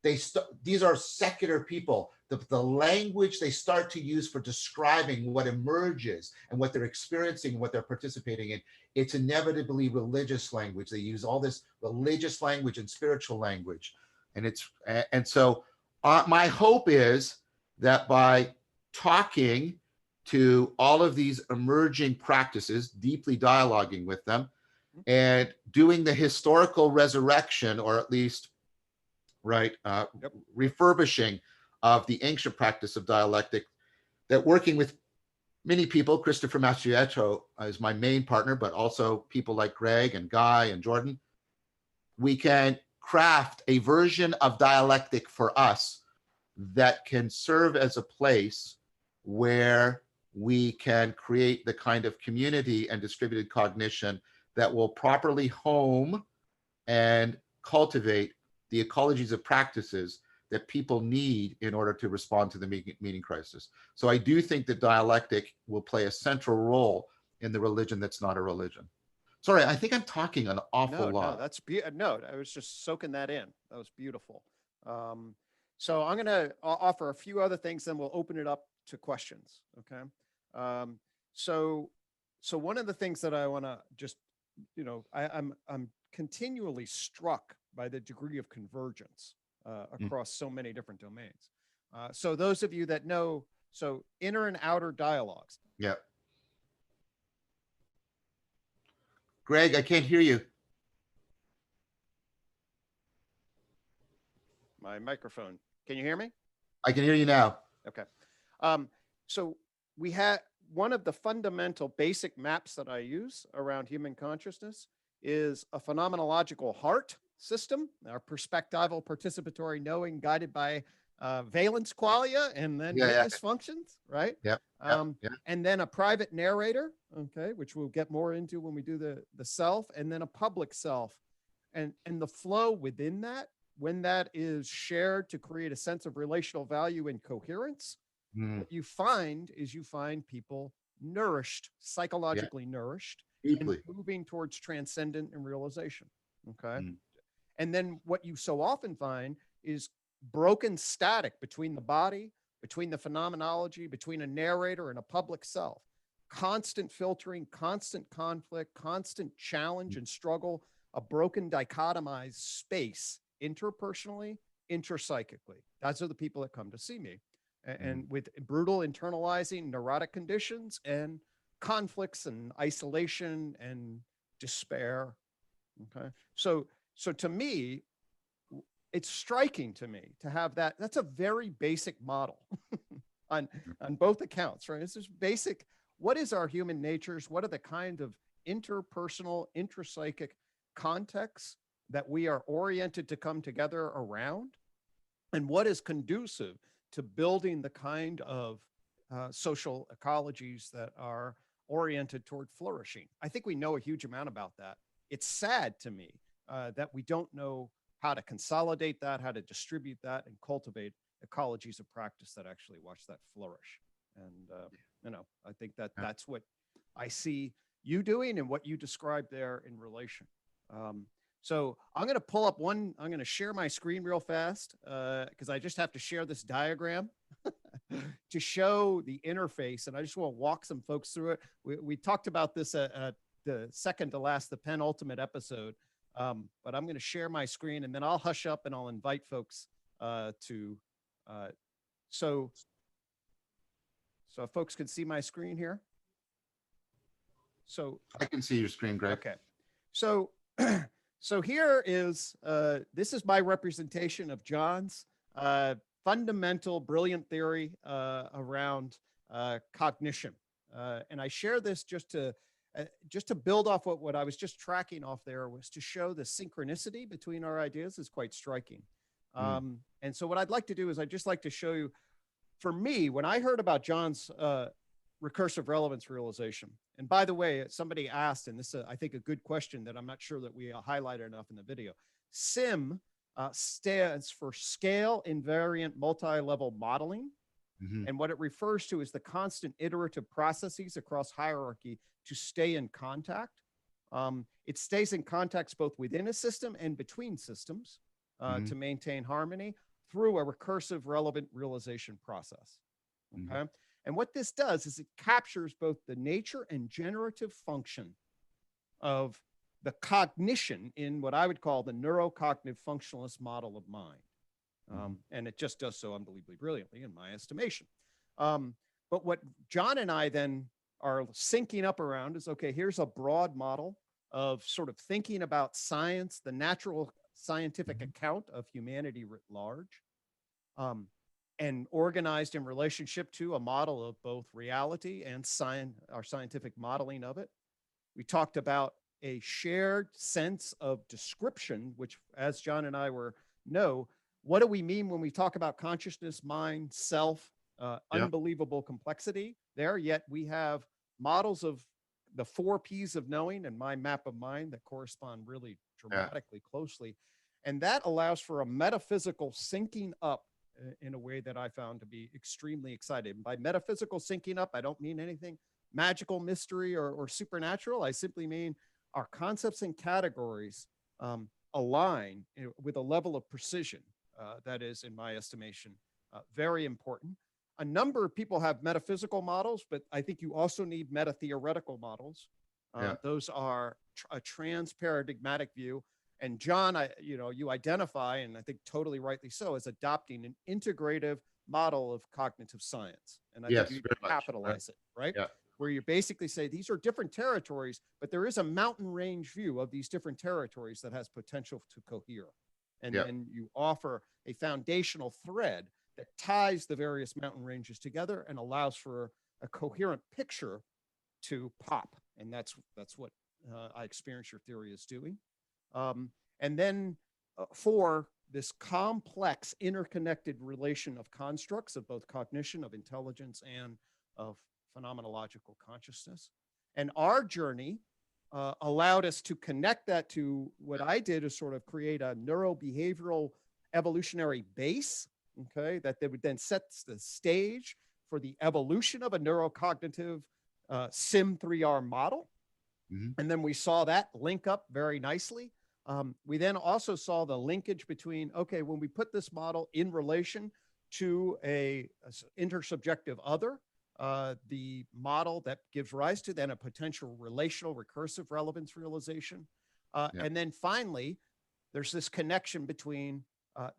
S2: These are secular people. The language they start to use for describing what emerges and what they're experiencing, what they're participating in, it's inevitably religious language. They use all this religious language and spiritual language. And so my hope is that by talking to all of these emerging practices, deeply dialoguing with them, and doing the historical resurrection, or at least refurbishing of the ancient practice of dialectic, that working with many people, Christopher Mastrietto is my main partner, but also people like Gregg and Guy and Jordan, we can craft a version of dialectic for us that can serve as a place where we can create the kind of community and distributed cognition that will properly home and cultivate the ecologies of practices that people need in order to respond to the meaning crisis. So I do think that dialectic will play a central role in the religion that's not a religion. Sorry, I think I'm talking an awful lot.
S1: No, I was just soaking that in. That was beautiful. So I'm going to offer a few other things, then we'll open it up to questions. Okay. Um, so, so one of the things that I want to just, I'm continually struck by the degree of convergence across so many different domains. So those of you that know, so inner and outer dialogues.
S2: Yeah. Greg, I can't hear you.
S1: My microphone. Can you hear me?
S2: I can hear you now.
S1: Okay. So we had one of the fundamental basic maps that I use around human consciousness is a phenomenological heart system, our perspectival participatory knowing guided by valence qualia and then witness functions, right?
S2: Yep.
S1: And then a private narrator, okay, which we'll get more into when we do the self, and then a public self. And the flow within that, when that is shared to create a sense of relational value and coherence, what you find is you find people nourished, psychologically nourished,
S2: deeply,
S1: and moving towards transcendent and realization. Okay. And then what you so often find is broken static between the body, between the phenomenology, between a narrator and a public self, constant filtering, constant conflict, constant challenge and struggle, a broken dichotomized space interpersonally, interpsychically. Those are the people that come to see me. And with brutal internalizing neurotic conditions and conflicts and isolation and despair. Okay. So to me, it's striking to me to have that. That's a very basic model on both accounts, right? It's just basic. What is our human natures? What are the kind of interpersonal, intrapsychic contexts that we are oriented to come together around? And what is conducive to building the kind of social ecologies that are oriented toward flourishing? I think we know a huge amount about that. It's sad to me that we don't know how to consolidate that, how to distribute that, and cultivate ecologies of practice that actually watch that flourish. And, I think that that's what I see you doing and what you described there in relation. So I'm going to pull up I'm going to share my screen real fast because I just have to share this diagram to show the interface. And I just want to walk some folks through it. We talked about this at the second to last, the penultimate episode. But I'm going to share my screen and then I'll hush up and I'll invite folks so if folks can see my screen here. So
S2: I can see your screen, Greg.
S1: Okay. So here is, this is my representation of John's fundamental brilliant theory around cognition. And I share this just to build off what I was just tracking off there, was to show the synchronicity between our ideas is quite striking. And so what I'd like to do is I'd just like to show you, for me, when I heard about John's recursive relevance realization, and by the way, somebody asked, and this is, I think, a good question that I'm not sure that we highlighted enough in the video. SIM stands for scale invariant multi-level modeling. And what it refers to is the constant iterative processes across hierarchy to stay in contact. It stays in context both within a system and between systems to maintain harmony through a recursive relevant realization process. Okay. And what this does is it captures both the nature and generative function of the cognition in what I would call the neurocognitive functionalist model of mind. And it just does so unbelievably brilliantly in my estimation. But what John and I then are syncing up around is, okay, here's a broad model of sort of thinking about science, the natural scientific account of humanity writ large, and organized in relationship to a model of both reality and our scientific modeling of it. We talked about a shared sense of description, which, as John and I know, what do we mean when we talk about consciousness, mind, self,
S2: Yeah.
S1: unbelievable complexity there, yet we have models of the 4 P's of knowing and my map of mind that correspond really
S2: Yeah.
S1: dramatically closely. And that allows for a metaphysical syncing up in a way that I found to be extremely exciting. By metaphysical syncing up, I don't mean anything magical, mystery, or supernatural. I simply mean our concepts and categories align with a level of precision that is, in my estimation, very important. A number of people have metaphysical models, but I think you also need meta-theoretical models.
S2: Yeah.
S1: Those are a trans-paradigmatic view. And John, you identify, and I think totally rightly so, as adopting an integrative model of cognitive science. And I think
S2: Yes,
S1: you
S2: very much.
S1: capitalize it, right?
S2: Yeah.
S1: Where you basically say these are different territories, but there is a mountain range view of these different territories that has potential to cohere. And
S2: Yeah.
S1: then you offer a foundational thread that ties the various mountain ranges together and allows for a coherent picture to pop. And that's what I experience your theory is doing. And then for this complex interconnected relation of constructs of both cognition, of intelligence, and of phenomenological consciousness. And our journey allowed us to connect that to what I did is sort of create a neurobehavioral evolutionary base, okay, that they would then set the stage for the evolution of a neurocognitive SIM3R model.
S2: Mhm.
S1: And then we saw that link up very nicely. We then also saw the linkage between, okay, when we put this model in relation to a intersubjective other, the model that gives rise to then a potential relational recursive relevance realization.
S2: Yeah.
S1: And then finally, there's this connection between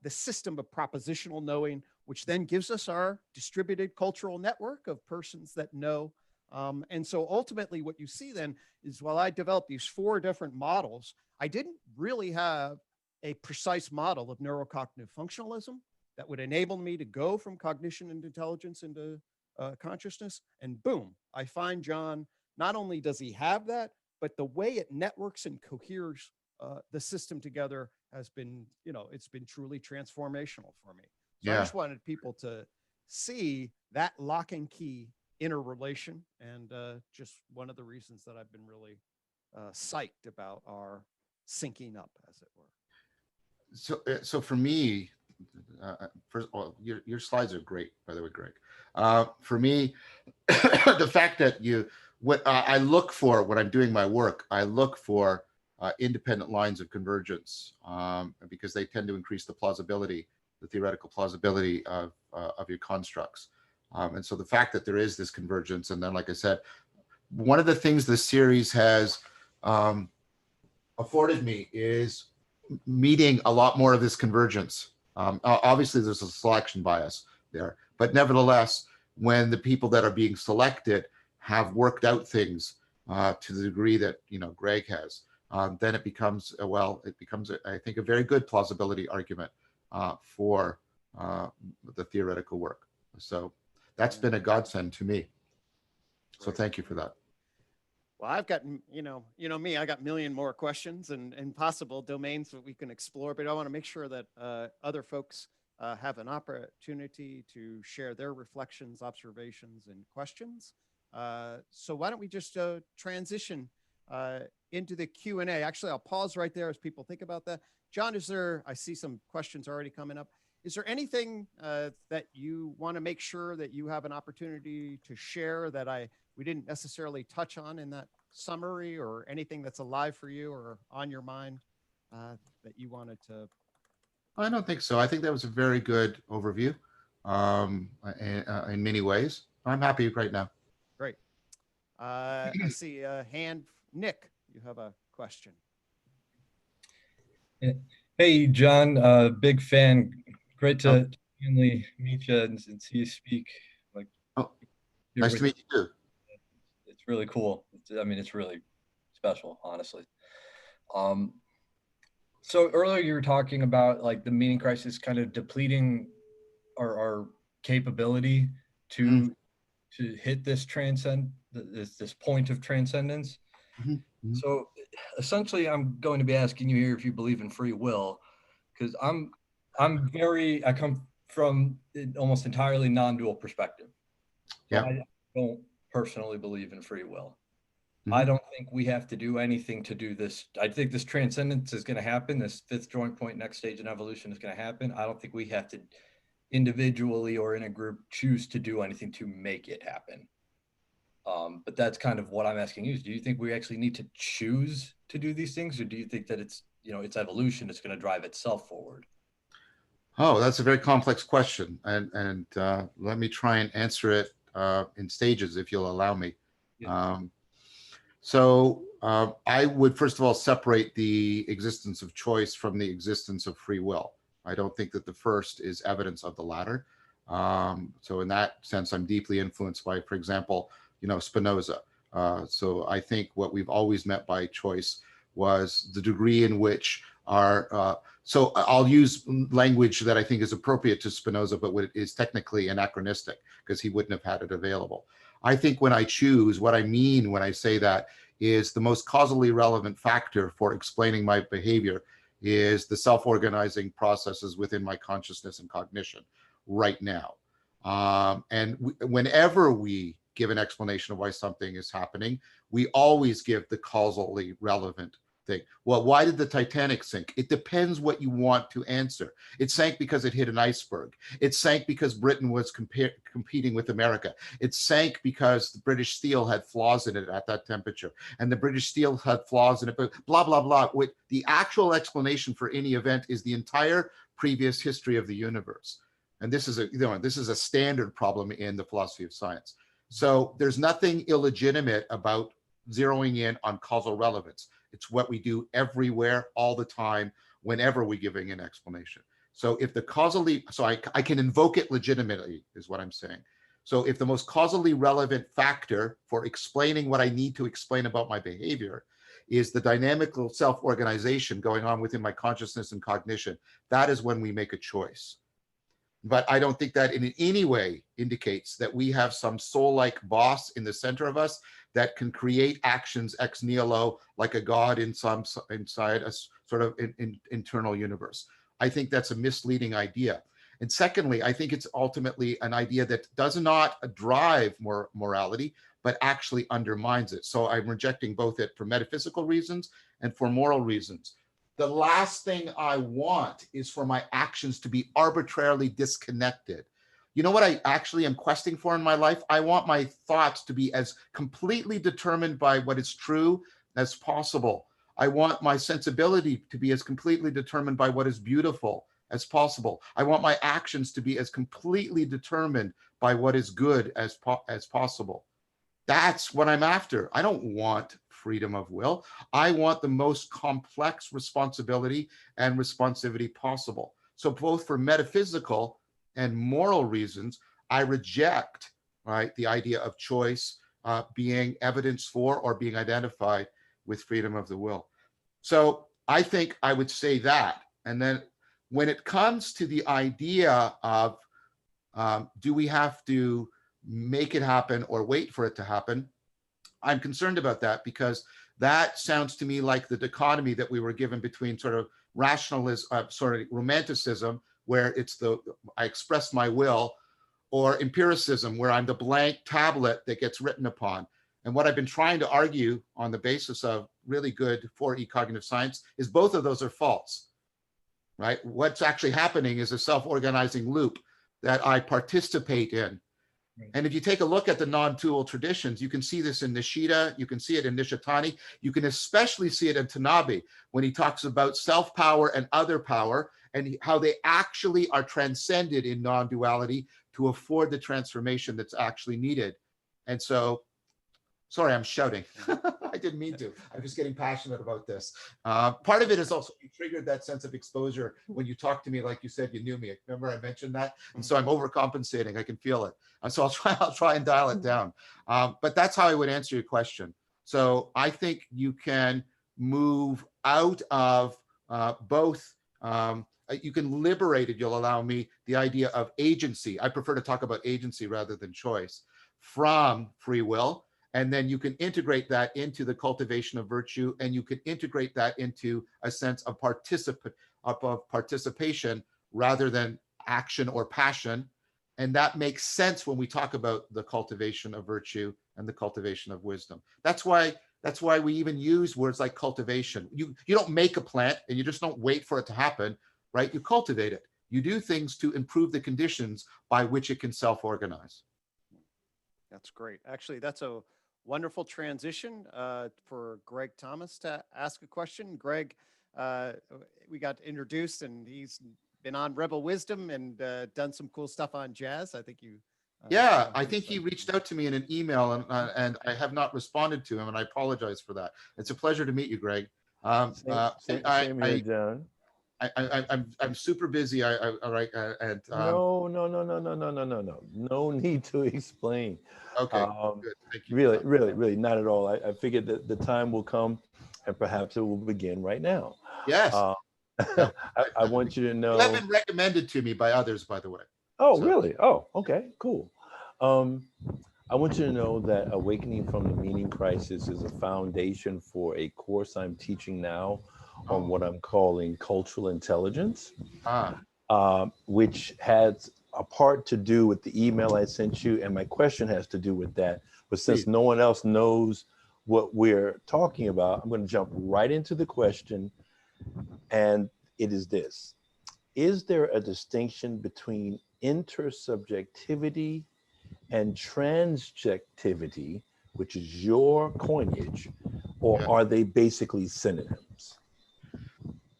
S1: the system of propositional knowing, which then gives us our distributed cultural network of persons that know. And so ultimately what you see then is while I developed these 4 different models, I didn't really have a precise model of neurocognitive functionalism that would enable me to go from cognition and intelligence into consciousness. And boom, I find John, not only does he have that, but the way it networks and coheres the system together has been, it's been truly transformational for me. So I
S2: Yeah.
S1: just wanted people to see that lock and key interrelation, and just one of the reasons that I've been really psyched about our syncing up, as it were.
S2: So for me, first of all, your slides are great, by the way, Greg. For me, the fact that what I look for when I'm doing my work, I look for independent lines of convergence because they tend to increase the plausibility, the theoretical plausibility of your constructs. And so the fact that there is this convergence, and then, like I said, one of the things this series has afforded me is meeting a lot more of this convergence. Obviously, there's a selection bias there, but nevertheless, when the people that are being selected have worked out things to the degree that Gregg has, then it becomes I think a very good plausibility argument for the theoretical work. So that's been a godsend to me. So thank you for that.
S1: Well, I've got, me, I got a million more questions and possible domains that we can explore, but I want to make sure that other folks have an opportunity to share their reflections, observations, and questions. So why don't we just transition into the Q&A. Actually, I'll pause right there as people think about that. John, I see some questions already coming up. Is there anything that you want to make sure that you have an opportunity to share that we didn't necessarily touch on in that summary, or anything that's alive for you or on your mind that you wanted to?
S2: I don't think so. I think that was a very good overview in many ways. I'm happy right now.
S1: Great. I see a hand. Nick, you have a question.
S3: Hey, John, big fan. Great to finally meet you and see you speak.
S2: Nice to meet you too.
S3: It's really cool. It's really special, honestly. So earlier you were talking about the meaning crisis kind of depleting our capability to hit this this point of transcendence.
S2: Mm-hmm.
S3: So essentially, I'm going to be asking you here if you believe in free will, because I come from an almost entirely non-dual perspective.
S2: Yeah.
S3: I don't personally believe in free will.
S2: Mhm.
S3: I don't think we have to do anything to do this. I think this transcendence is going to happen. This fifth joint point, next stage in evolution is going to happen. I don't think we have to individually or in a group choose to do anything to make it happen. But that's kind of what I'm asking you. Do you think we actually need to choose to do these things, or do you think that it's, you know, it's evolution that's going to drive itself forward?
S2: Oh, that's a very complex question, and let me try and answer it in stages, if you'll allow me.
S3: Yeah.
S2: I would first of all separate the existence of choice from the existence of free will. I don't think that the first is evidence of the latter. So in that sense, I'm deeply influenced by, for example, Spinoza. So I think what we've always meant by choice was the degree in which our so I'll use language that I think is appropriate to Spinoza, but what is technically anachronistic because he wouldn't have had it available. I think when I choose, what I mean when I say that is the most causally relevant factor for explaining my behavior is the self-organizing processes within my consciousness and cognition right now. Whenever we give an explanation of why something is happening, we always give the causally relevant thing. Well, why did the Titanic sink? It depends what you want to answer. It sank because it hit an iceberg. It sank because Britain was competing with America. It sank because the British steel had flaws in it at that temperature, and the British steel had flaws in it, but blah, blah, blah. The actual explanation for any event is the entire previous history of the universe. And this is a standard problem in the philosophy of science. So there's nothing illegitimate about zeroing in on causal relevance. It's what we do everywhere, all the time, whenever we're giving an explanation. So if the causally, so I can invoke it legitimately, is what I'm saying. So if the most causally relevant factor for explaining what I need to explain about my behavior is the dynamical self-organization going on within my consciousness and cognition, that is when we make a choice. But I don't think that in any way indicates that we have some soul-like boss in the center of us that can create actions ex nihilo like a god inside a sort of internal universe. I think that's a misleading idea. And secondly, I think it's ultimately an idea that does not drive morality, but actually undermines it. So I'm rejecting both it for metaphysical reasons and for moral reasons. The last thing I want is for my actions to be arbitrarily disconnected. You know what I actually am questing for in my life? I want my thoughts to be as completely determined by what is true as possible. I want my sensibility to be as completely determined by what is beautiful as possible. I want my actions to be as completely determined by what is good as possible. That's what I'm after. I don't want freedom of will. I want the most complex responsibility and responsivity possible. So both for metaphysical and moral reasons, I reject, right, the idea of choice being evidence for or being identified with freedom of the will. So I think I would say that. And then when it comes to the idea of do we have to make it happen or wait for it to happen, I'm concerned about that because that sounds to me like the dichotomy that we were given between sort of rationalism, sort of romanticism, where it's I express my will, or empiricism, where I'm the blank tablet that gets written upon. And what I've been trying to argue on the basis of really good 4E cognitive science is both of those are false, right? What's actually happening is a self-organizing loop that I participate in. And if you take a look at the non-dual traditions, you can see this in Nishida, you can see it in Nishitani, you can especially see it in Tanabe when he talks about self-power and other power and how they actually are transcended in non-duality to afford the transformation that's actually needed. And so, sorry, I'm shouting. I didn't mean to. I'm just getting passionate about this. Part of it is also you triggered that sense of exposure when you talked to me like you said you knew me. Remember I mentioned that? And so I'm overcompensating. I can feel it. So I'll try and dial it down. But that's how I would answer your question. So I think you can move out of both. You can liberate, if you'll allow me, the idea of agency. I prefer to talk about agency rather than choice from free will. And then you can integrate that into the cultivation of virtue, and you can integrate that into a sense of participation rather than action or passion. And that makes sense when we talk about the cultivation of virtue and the cultivation of wisdom. That's why we even use words like cultivation. You don't make a plant and you just don't wait for it to happen, right? You cultivate it. You do things to improve the conditions by which it can self-organize.
S1: That's great. Actually, that's a wonderful transition for Gregg Thomas to ask a question. Gregg, we got introduced, and he's been on Rebel Wisdom and done some cool stuff on jazz. I think you.
S2: Yeah, I think he reached out to me in an email, and I have not responded to him, and I apologize for that. It's a pleasure to meet you, Gregg.
S4: Same here, John.
S2: I'm super busy. No.
S4: No need to explain.
S2: Okay, good. Thank you.
S4: Really, not at all. I figured that the time will come, and perhaps it will begin right now.
S2: Yes.
S4: I want you to know.
S2: That's been recommended to me by others, by the way.
S4: Oh, so. Really? Oh, okay, cool. I want you to know that Awakening from the Meaning Crisis is a foundation for a course I'm teaching now on what I'm calling cultural intelligence, which has a part to do with the email I sent you, and my question has to do with that. But since no one else knows what we're talking about, I'm going to jump right into the question, and it is this. Is there a distinction between intersubjectivity and transjectivity, which is your coinage, or are they basically synonyms?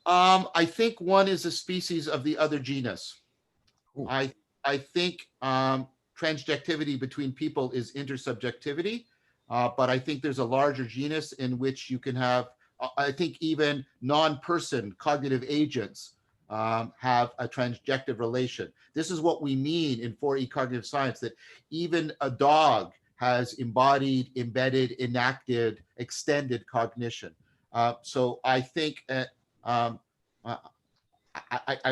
S2: I think one is a species of the other genus. Ooh. I think transjectivity between people is intersubjectivity, but I think there's a larger genus in which you can have, I think even non-person cognitive agents have a transjective relation. This is what we mean in 4E cognitive science, that even a dog has embodied, embedded, enacted, extended cognition. So I think I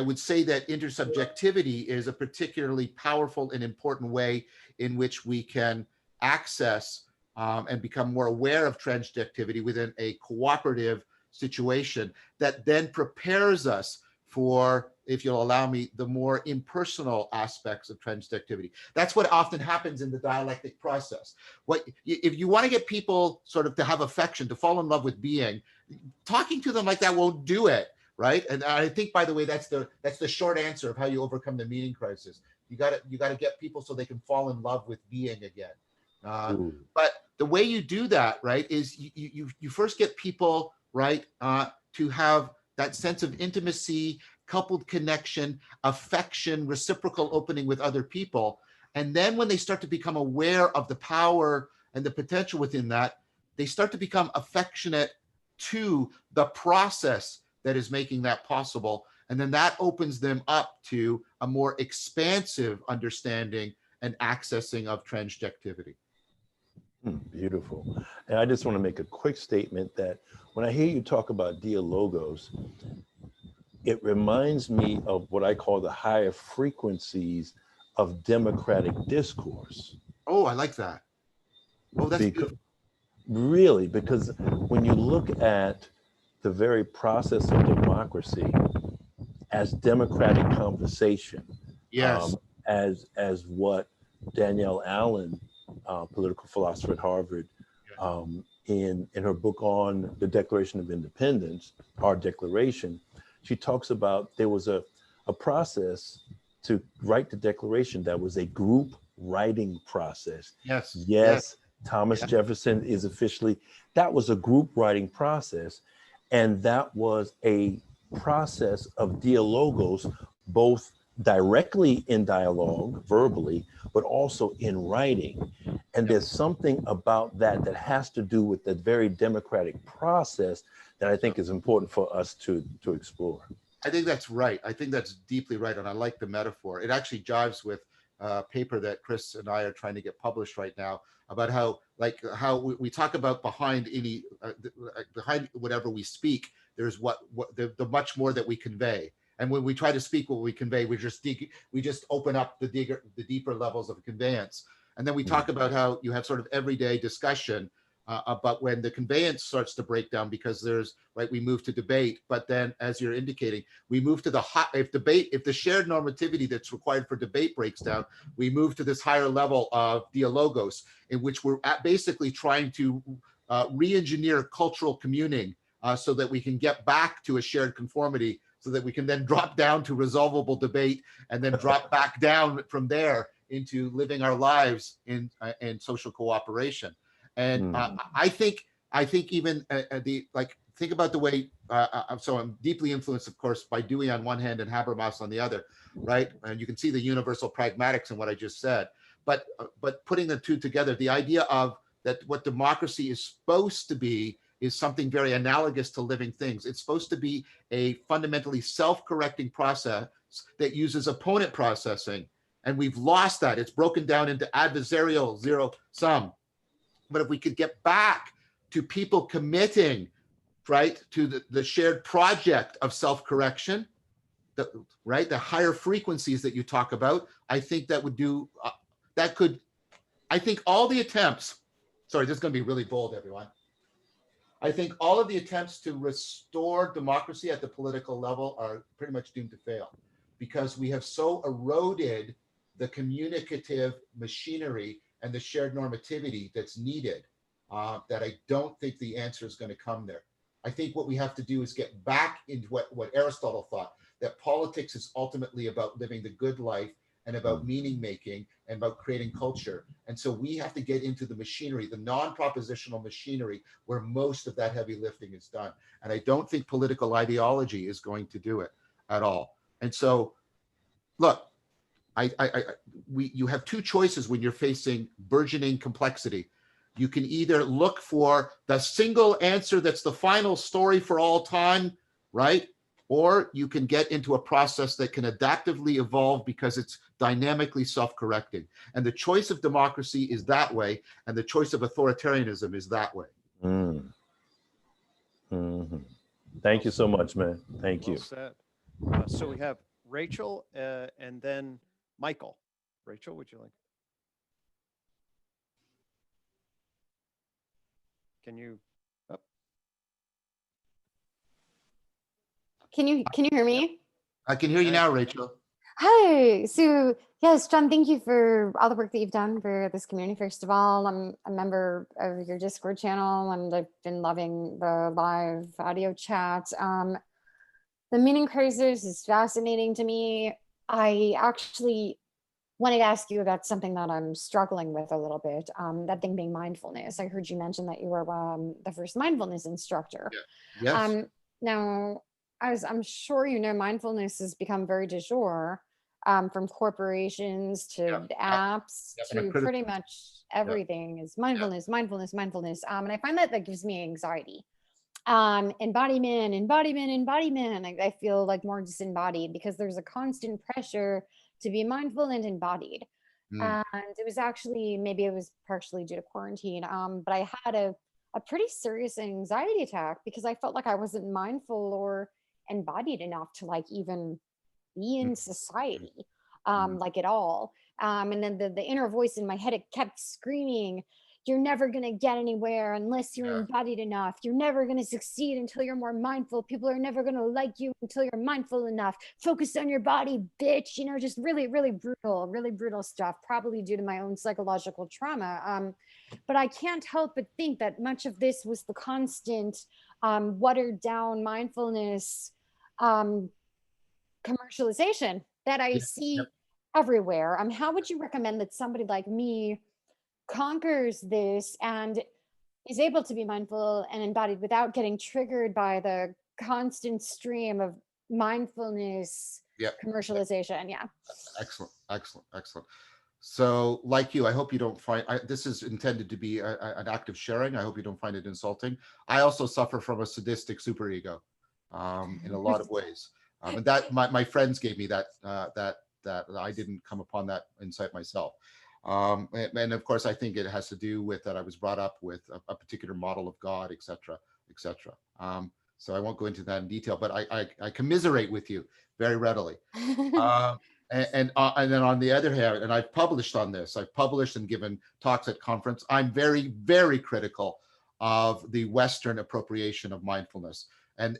S2: would say that intersubjectivity is a particularly powerful and important way in which we can access and become more aware of transjectivity within a cooperative situation that then prepares us for, if you'll allow me, the more impersonal aspects of transjectivity. That's what often happens in the dialectic process. If you want to get people sort of to have affection, to fall in love with being, talking to them like that won't do it, right? And I think, by the way, that's the short answer of how you overcome the meaning crisis. You got to get people so they can fall in love with being again. But the way you do that, right, is you first get people, right, to have that sense of intimacy, coupled connection, affection, reciprocal opening with other people. And then when they start to become aware of the power and the potential within that, they start to become affectionate to the process that is making that possible. And then that opens them up to a more expansive understanding and accessing of transjectivity.
S4: Beautiful. And I just want to make a quick statement that when I hear you talk about dialogos, it reminds me of what I call the higher frequencies of democratic discourse.
S2: Oh, I like that. Oh, that's beautiful.
S4: Really, because when you look at the very process of democracy as democratic conversation,
S2: yes,
S4: as what Danielle Allen, political philosopher at Harvard, in her book on the Declaration of Independence, Our Declaration, she talks about there was a process to write the Declaration that was a group writing process.
S2: Yes.
S4: Thomas Jefferson is officially, that was a group writing process. And that was a process of dialogos, both directly in dialogue, verbally, but also in writing. And there's something about that that has to do with the very democratic process that I think is important for us to explore.
S2: I think that's right. I think that's deeply right. And I like the metaphor. It actually jives with a paper that Chris and I are trying to get published right now about how we talk about behind any, behind whatever we speak, there's the much more that we convey. And when we try to speak what we convey, we just open up the deeper levels of conveyance. And then we talk about how you have sort of everyday discussion But when the conveyance starts to break down, because there's, right, we move to debate, but then as you're indicating, we move to the if the shared normativity that's required for debate breaks down, we move to this higher level of dialogos, in which we're basically trying to re-engineer cultural communing so that we can get back to a shared conformity, so that we can then drop down to resolvable debate and then drop back down from there into living our lives in social cooperation. And I think even think about the way, so I'm deeply influenced, of course, by Dewey on one hand and Habermas on the other, right? And you can see the universal pragmatics in what I just said. But putting the two together, the idea of that what democracy is supposed to be is something very analogous to living things. It's supposed to be a fundamentally self-correcting process that uses opponent processing. And we've lost that. It's broken down into adversarial zero sum. But if we could get back to people committing, right, to the shared project of self-correction, right, the higher frequencies that you talk about, I think that would do, I think all the attempts, sorry, this is going to be really bold, everyone. I think all of the attempts to restore democracy at the political level are pretty much doomed to fail, because we have so eroded the communicative machinery and the shared normativity that's needed that I don't think the answer is going to come there. I think what we have to do is get back into what Aristotle thought, that politics is ultimately about living the good life and about meaning making and about creating culture. And so we have to get into the machinery, the non-propositional machinery, where most of that heavy lifting is done. And I don't think political ideology is going to do it at all. And so, look, you have two choices when you're facing burgeoning complexity. You can either look for the single answer that's the final story for all time, right? Or you can get into a process that can adaptively evolve because it's dynamically self-correcting. And the choice of democracy is that way, and the choice of authoritarianism is that way.
S4: Thank you so much, man. Thank you.
S1: Said. So we have Rachel and then Michael. Rachel, would you like? Can you? Oh.
S5: Can you hear me?
S2: I can hear you now, Rachel.
S5: Hi. So yes, John, thank you for all the work that you've done for this community. First of all, I'm a member of your Discord channel, and I've been loving the live audio chat. The meaning crisis is fascinating to me. I actually wanted to ask you about something that I'm struggling with a little bit, that thing being mindfulness. I heard you mention that you were the first mindfulness instructor.
S2: Yeah. Yes.
S5: Now, as I'm sure you know, mindfulness has become very du jour, from corporations to apps to pretty much everything is mindfulness, mindfulness. And I find that gives me anxiety. Embodiment. I feel like more disembodied because there's a constant pressure to be mindful and embodied. And it was actually, maybe it was partially due to quarantine, but I had a pretty serious anxiety attack because I felt like I wasn't mindful or embodied enough to like even be in society, like at all. And then the inner voice in my head, it kept screaming, you're never going to get anywhere unless you're embodied enough. You're never going to succeed until you're more mindful. People are never going to like you until you're mindful enough. Focus on your body, bitch. You know, just really brutal stuff, probably due to my own psychological trauma. But I can't help but think that much of this was the constant watered down mindfulness commercialization that I see everywhere. How would you recommend that somebody like me conquers this and is able to be mindful and embodied without getting triggered by the constant stream of mindfulness commercialization?
S2: Excellent. So like you, I hope you don't find, this is intended to be an act of sharing. I hope you don't find it insulting. I also suffer from a sadistic superego in a lot of ways. And that my friends gave me that I didn't come upon that insight myself. And of course, I think it has to do with that I was brought up with a particular model of God, etc. So I won't go into that in detail, but I commiserate with you very readily. And then on the other hand, and I've published on this, I've published and given talks at conference. I'm very, very critical of the Western appropriation of mindfulness. And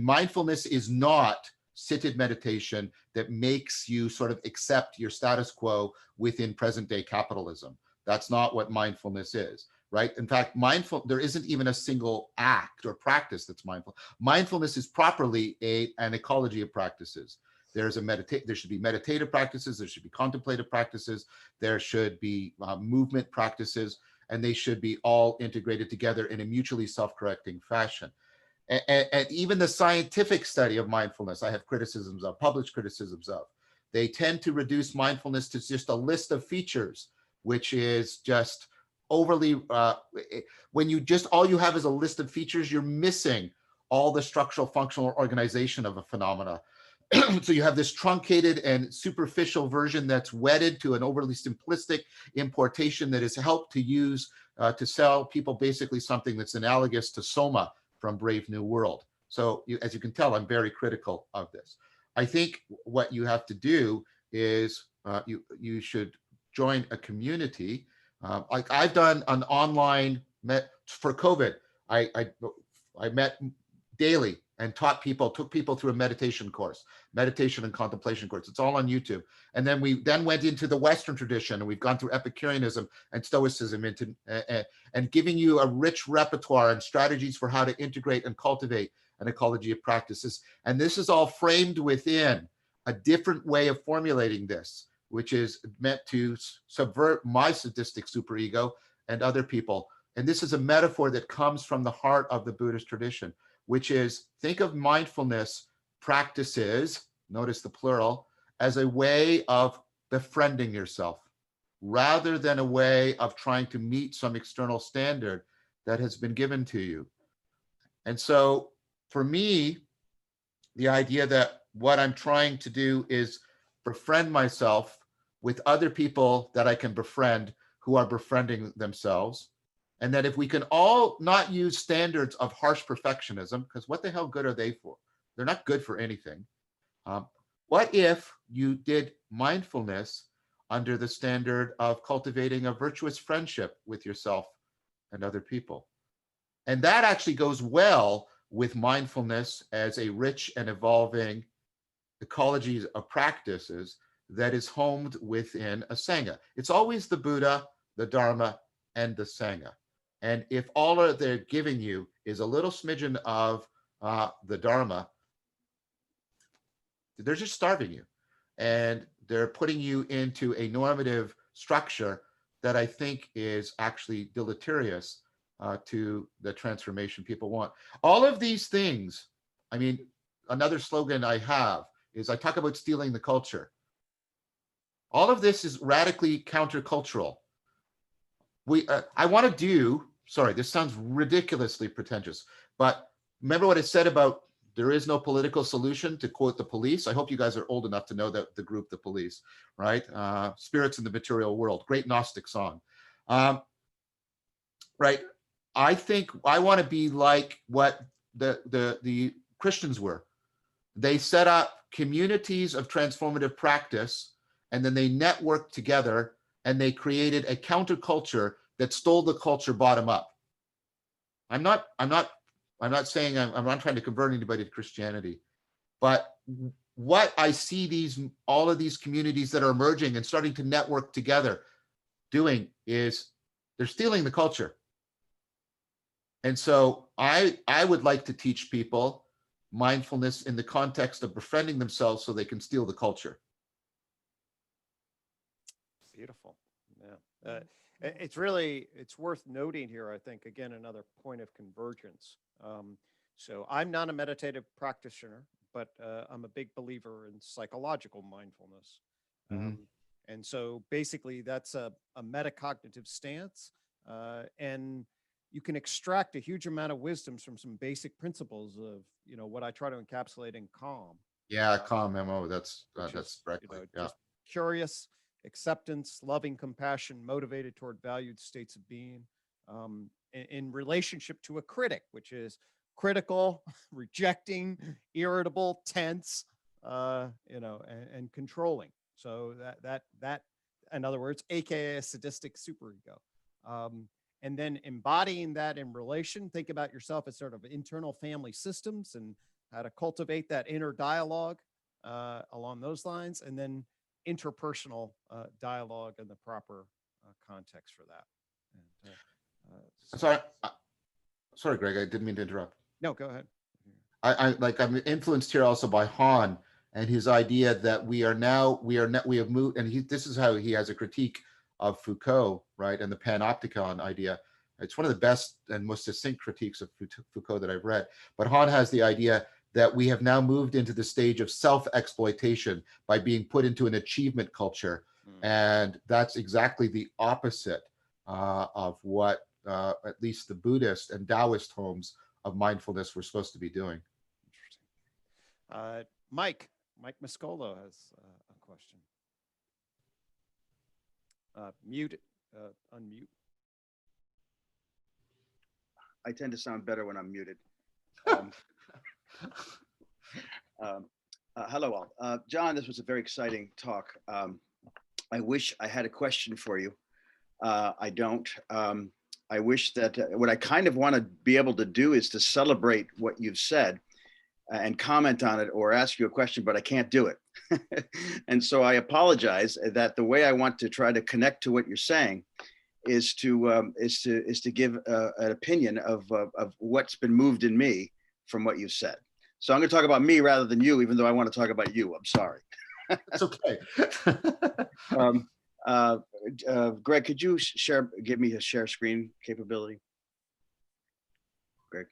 S2: mindfulness is not seated meditation that makes you sort of accept your status quo within present day capitalism. That's not what mindfulness is, right? In fact, there isn't even a single act or practice that's mindful. Mindfulness is properly an ecology of practices. There should be meditative practices, there should be contemplative practices, there should be movement practices, and they should be all integrated together in a mutually self-correcting fashion. And even the scientific study of mindfulness, I have criticisms of, published criticisms of. They tend to reduce mindfulness to just a list of features, which is just overly, when you just, all you have is a list of features, you're missing all the structural, functional organization of a phenomena. So you have this truncated and superficial version that's wedded to an overly simplistic importation that is helped to use to sell people basically something that's analogous to Soma from Brave New World. So as you can tell, I'm very critical of this. I think what you have to do is you should join a community. Like I've done an online for COVID. I met daily and took people through a meditation course, meditation and contemplation course. It's all on YouTube. And then we went into the Western tradition, and we've gone through Epicureanism and Stoicism and giving you a rich repertoire and strategies for how to integrate and cultivate an ecology of practices. And this is all framed within a different way of formulating this, which is meant to subvert my sadistic superego and other people. And this is a metaphor that comes from the heart of the Buddhist tradition, which is, think of mindfulness practices, notice the plural, as a way of befriending yourself, rather than a way of trying to meet some external standard that has been given to you. And so for me, the idea that what I'm trying to do is befriend myself with other people that I can befriend who are befriending themselves. And that if we can all not use standards of harsh perfectionism, because what the hell good are they for? They're not good for anything. What if you did mindfulness under the standard of cultivating a virtuous friendship with yourself and other people? And that actually goes well with mindfulness as a rich and evolving ecology of practices that is homed within a Sangha. It's always the Buddha, the Dharma, and the Sangha. And if all they're giving you is a little smidgen of the Dharma, they're just starving you. And they're putting you into a normative structure that I think is actually deleterious to the transformation people want. All of these things, I mean, another slogan I have is I talk about stealing the culture. All of this is radically countercultural. I want to do, sorry, this sounds ridiculously pretentious, but remember what I said about there is no political solution, to quote the Police. I hope you guys are old enough to know that the group, the Police, right? Spirits in the Material World, great Gnostic song. Right, I think I want to be like what the Christians were. They set up communities of transformative practice, and then they networked together and they created a counterculture that stole the culture bottom up. I'm not saying I'm not trying to convert anybody to Christianity, but what I see all of these communities that are emerging and starting to network together doing is they're stealing the culture. And so I would like to teach people mindfulness in the context of befriending themselves so they can steal the culture.
S1: Beautiful. Yeah. It's worth noting here, I think, again, another point of convergence. So I'm not a meditative practitioner, but I'm a big believer in psychological mindfulness. And so basically that's a metacognitive stance. And you can extract a huge amount of wisdoms from some basic principles of, what I try to encapsulate in calm.
S2: Yeah, calm, MO. That's correctly.
S1: Just curious, acceptance, loving compassion, motivated toward valued states of being, in relationship to a critic, which is critical, rejecting, irritable, tense, and controlling. So that, in other words, AKA a sadistic superego. and then embodying that in relation. Think about yourself as sort of internal family systems and how to cultivate that inner dialogue along those lines, and then interpersonal dialogue and the proper context for that. And,
S2: sorry, Greg, I didn't mean to interrupt.
S1: no, go ahead.
S2: I'm influenced here also by Han and his idea that we have moved, and this is how he has a critique of Foucault, right, and the panopticon idea. It's one of the best and most succinct critiques of Foucault that I've read. But Han has the idea that we have now moved into the stage of self-exploitation by being put into an achievement culture. And that's exactly the opposite of what at least the Buddhist and Taoist homes of mindfulness were supposed to be doing.
S1: Interesting. Mike Mascolo has a question. Unmute.
S6: I tend to sound better when I'm muted. Hello all. John, this was a very exciting talk. I wish I had a question for you. I don't. I wish that what I kind of want to be able to do is to celebrate what you've said and comment on it or ask you a question, but I can't do it. And so I apologize that the way I want to try to connect to what you're saying is to give an opinion of what's been moved in me from what you've said. So I'm going to talk about me rather than you, even though I want to talk about you. I'm sorry.
S2: It's okay.
S6: Greg, could you give me a share screen capability? Greg?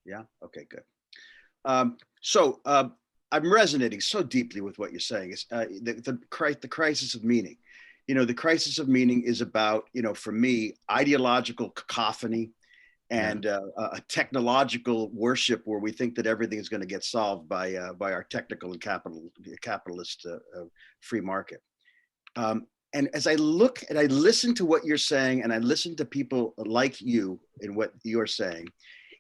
S6: Yeah, okay, good. I'm resonating so deeply with what you're saying. It's the crisis of meaning. You know, the crisis of meaning is about, you know, for me, ideological cacophony and a technological worship where we think that everything is going to get solved by our technical and capitalist free market. And as I look and I listen to what you're saying, and I listen to people like you and what you're saying,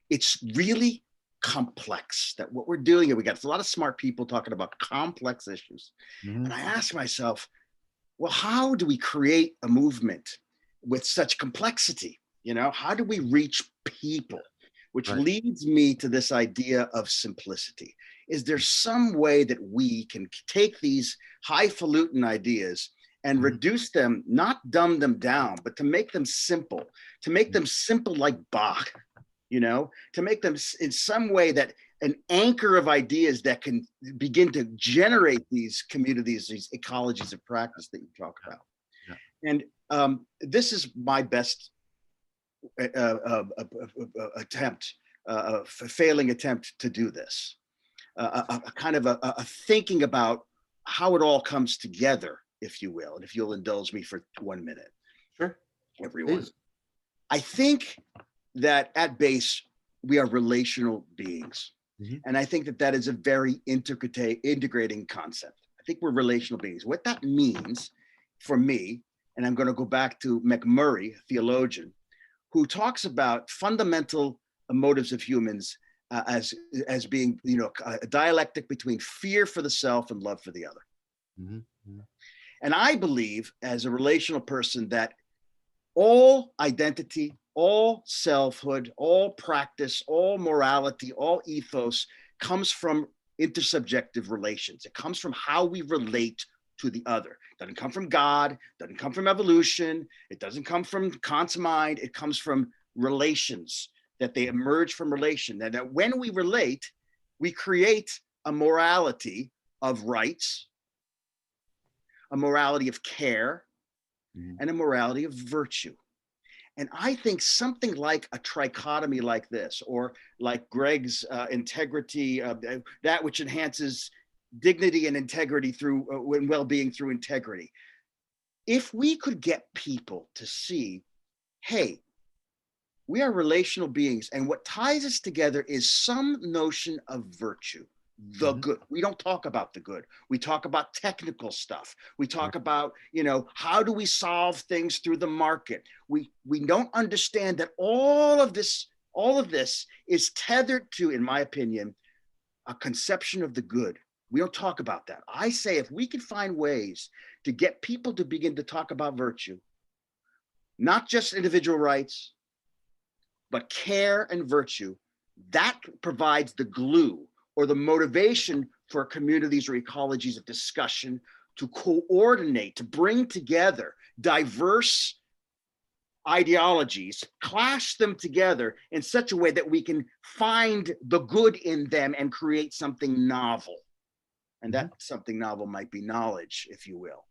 S6: it's really complex. That what we're doing, and we got a lot of smart people talking about complex issues. Mm-hmm. And I ask myself, well, how do we create a movement with such complexity? You know, how do we reach people? Which leads me to this idea of simplicity. Is there some way that we can take these highfalutin ideas and reduce them, not dumb them down, but to make them simple like Bach, you know, to make them in some way that an anchor of ideas that can begin to generate these communities, these ecologies of practice that you talk about. Yeah. And this is my best failing attempt to do this. A kind of a thinking about how it all comes together, if you will, and if you'll indulge me for 1 minute.
S2: Sure.
S6: Everyone.
S2: Please.
S6: I think that at base, we are relational beings. Mm-hmm. And I think that that is a very integrating concept. I think we're relational beings. What that means for me, and I'm going to go back to McMurray, a theologian, who talks about fundamental motives of humans as being, you know, a dialectic between fear for the self and love for the other. Mm-hmm. Mm-hmm. And I believe, as a relational person, that all identity, all selfhood, all practice, all morality, all ethos comes from intersubjective relations. It comes from how we relate to the other. It doesn't come from God, doesn't come from evolution, it doesn't come from Kant's mind, it comes from relations, that they emerge from relation. And that when we relate, we create a morality of rights, a morality of care, and a morality of virtue. And I think something like a trichotomy like this, or like Gregg's integrity, that which enhances dignity and integrity through well-being through integrity. If we could get people to see, hey, we are relational beings, and what ties us together is some notion of virtue, the good. We don't talk about the good. We talk about technical stuff. We talk about, you know, how do we solve things through the market? We don't understand that all of this is tethered to, in my opinion, a conception of the good, We don't talk about that. I say if we can find ways to get people to begin to talk about virtue, not just individual rights, but care and virtue, that provides the glue or the motivation for communities or ecologies of discussion to coordinate, to bring together diverse ideologies, clash them together in such a way that we can find the good in them and create something novel. And that something novel might be knowledge, if you will.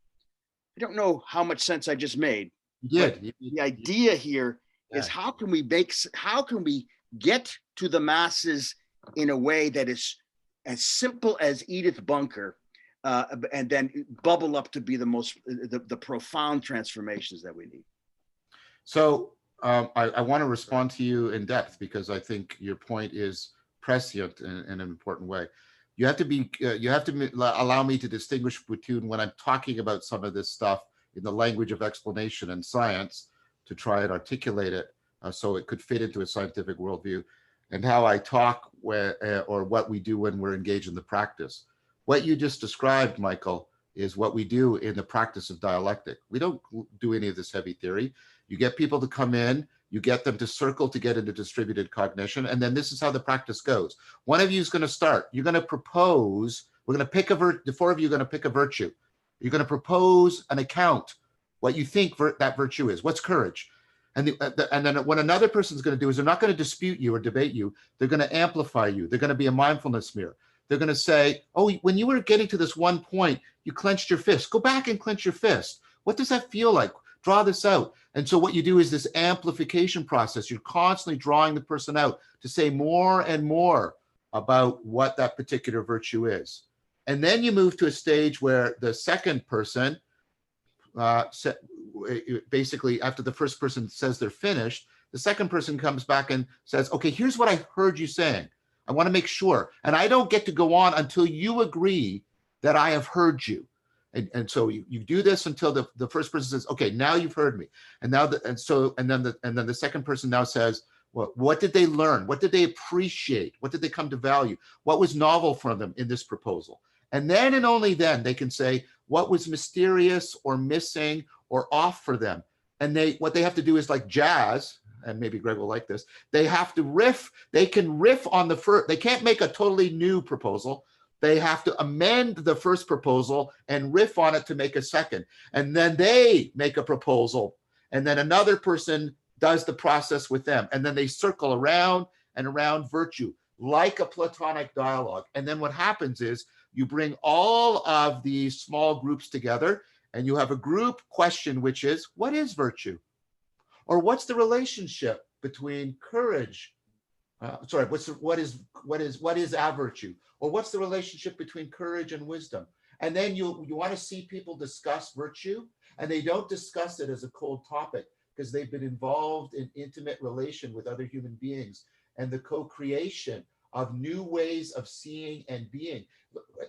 S6: I don't know how much sense I just made.
S2: Yeah.
S6: The idea here is how can we get to the masses in a way that is as simple as Edith Bunker, and then bubble up to be the profound transformations that we need.
S2: So I want to respond to you in depth because I think your point is prescient in an important way. You have to allow me to distinguish between when I'm talking about some of this stuff in the language of explanation and science to try and articulate it so it could fit into a scientific worldview, and how I talk or what we do when we're engaged in the practice. What you just described, Michael, is what we do in the practice of dialectic. We don't do any of this heavy theory. You get people to come in, you get them to circle to get into distributed cognition, and then this is how the practice goes. One of you is going to start. You're going to propose, we're going to pick the four of you are going to pick a virtue. You're going to propose an account, what you think that virtue is. What's courage? And then what another person's going to do is they're not going to dispute you or debate you. They're going to amplify you. They're going to be a mindfulness mirror. They're going to say, oh, when you were getting to this one point, you clenched your fist. Go back and clench your fist. What does that feel like? Draw this out. And so what you do is this amplification process. You're constantly drawing the person out to say more and more about what that particular virtue is. And then you move to a stage where the second person, basically after the first person says they're finished, the second person comes back and says, okay, here's what I heard you saying. I want to make sure. And I don't get to go on until you agree that I have heard you. And so you do this until the first person says, okay, now you've heard me. And now then the second person now says, well, what did they learn? What did they appreciate? What did they come to value? What was novel for them in this proposal? And then and only then they can say what was mysterious or missing or off for them. And what they have to do is like jazz, and maybe Gregg will like this, they have to riff. They can riff on the first. They can't make a totally new proposal. They have to amend the first proposal and riff on it to make a second. And then they make a proposal. And then another person does the process with them. And then they circle around and around virtue like a Platonic dialogue. And then what happens is you bring all of these small groups together and you have a group question, which is, what is virtue? Or what's the relationship between courage? What is our virtue? Or what's the relationship between courage and wisdom? And then you want to see people discuss virtue, and they don't discuss it as a cold topic because they've been involved in intimate relation with other human beings and the co-creation of new ways of seeing and being.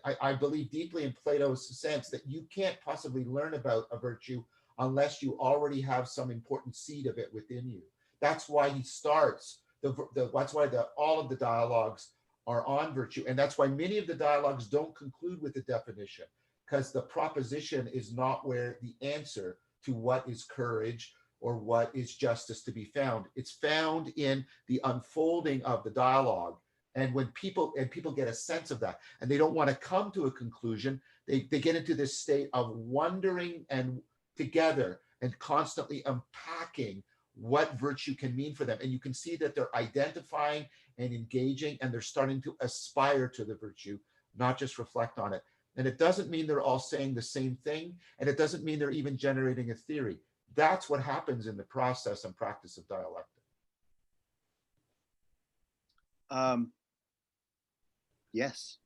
S2: I believe deeply in Plato's sense that you can't possibly learn about a virtue unless you already have some important seed of it within you. That's why he starts. That's why all of the dialogues are on virtue. And that's why many of the dialogues don't conclude with the definition, because the proposition is not where the answer to what is courage or what is justice to be found. It's found in the unfolding of the dialogue. And when people get a sense of that, and they don't want to come to a conclusion, they get into this state of wondering and together and constantly unpacking what virtue can mean for them. And you can see that they're identifying and engaging, and they're starting to aspire to the virtue, not just reflect on it. And it doesn't mean they're all saying the same thing, and it doesn't mean they're even generating a theory. That's what happens in the process and practice of dialectic.
S6: Yes.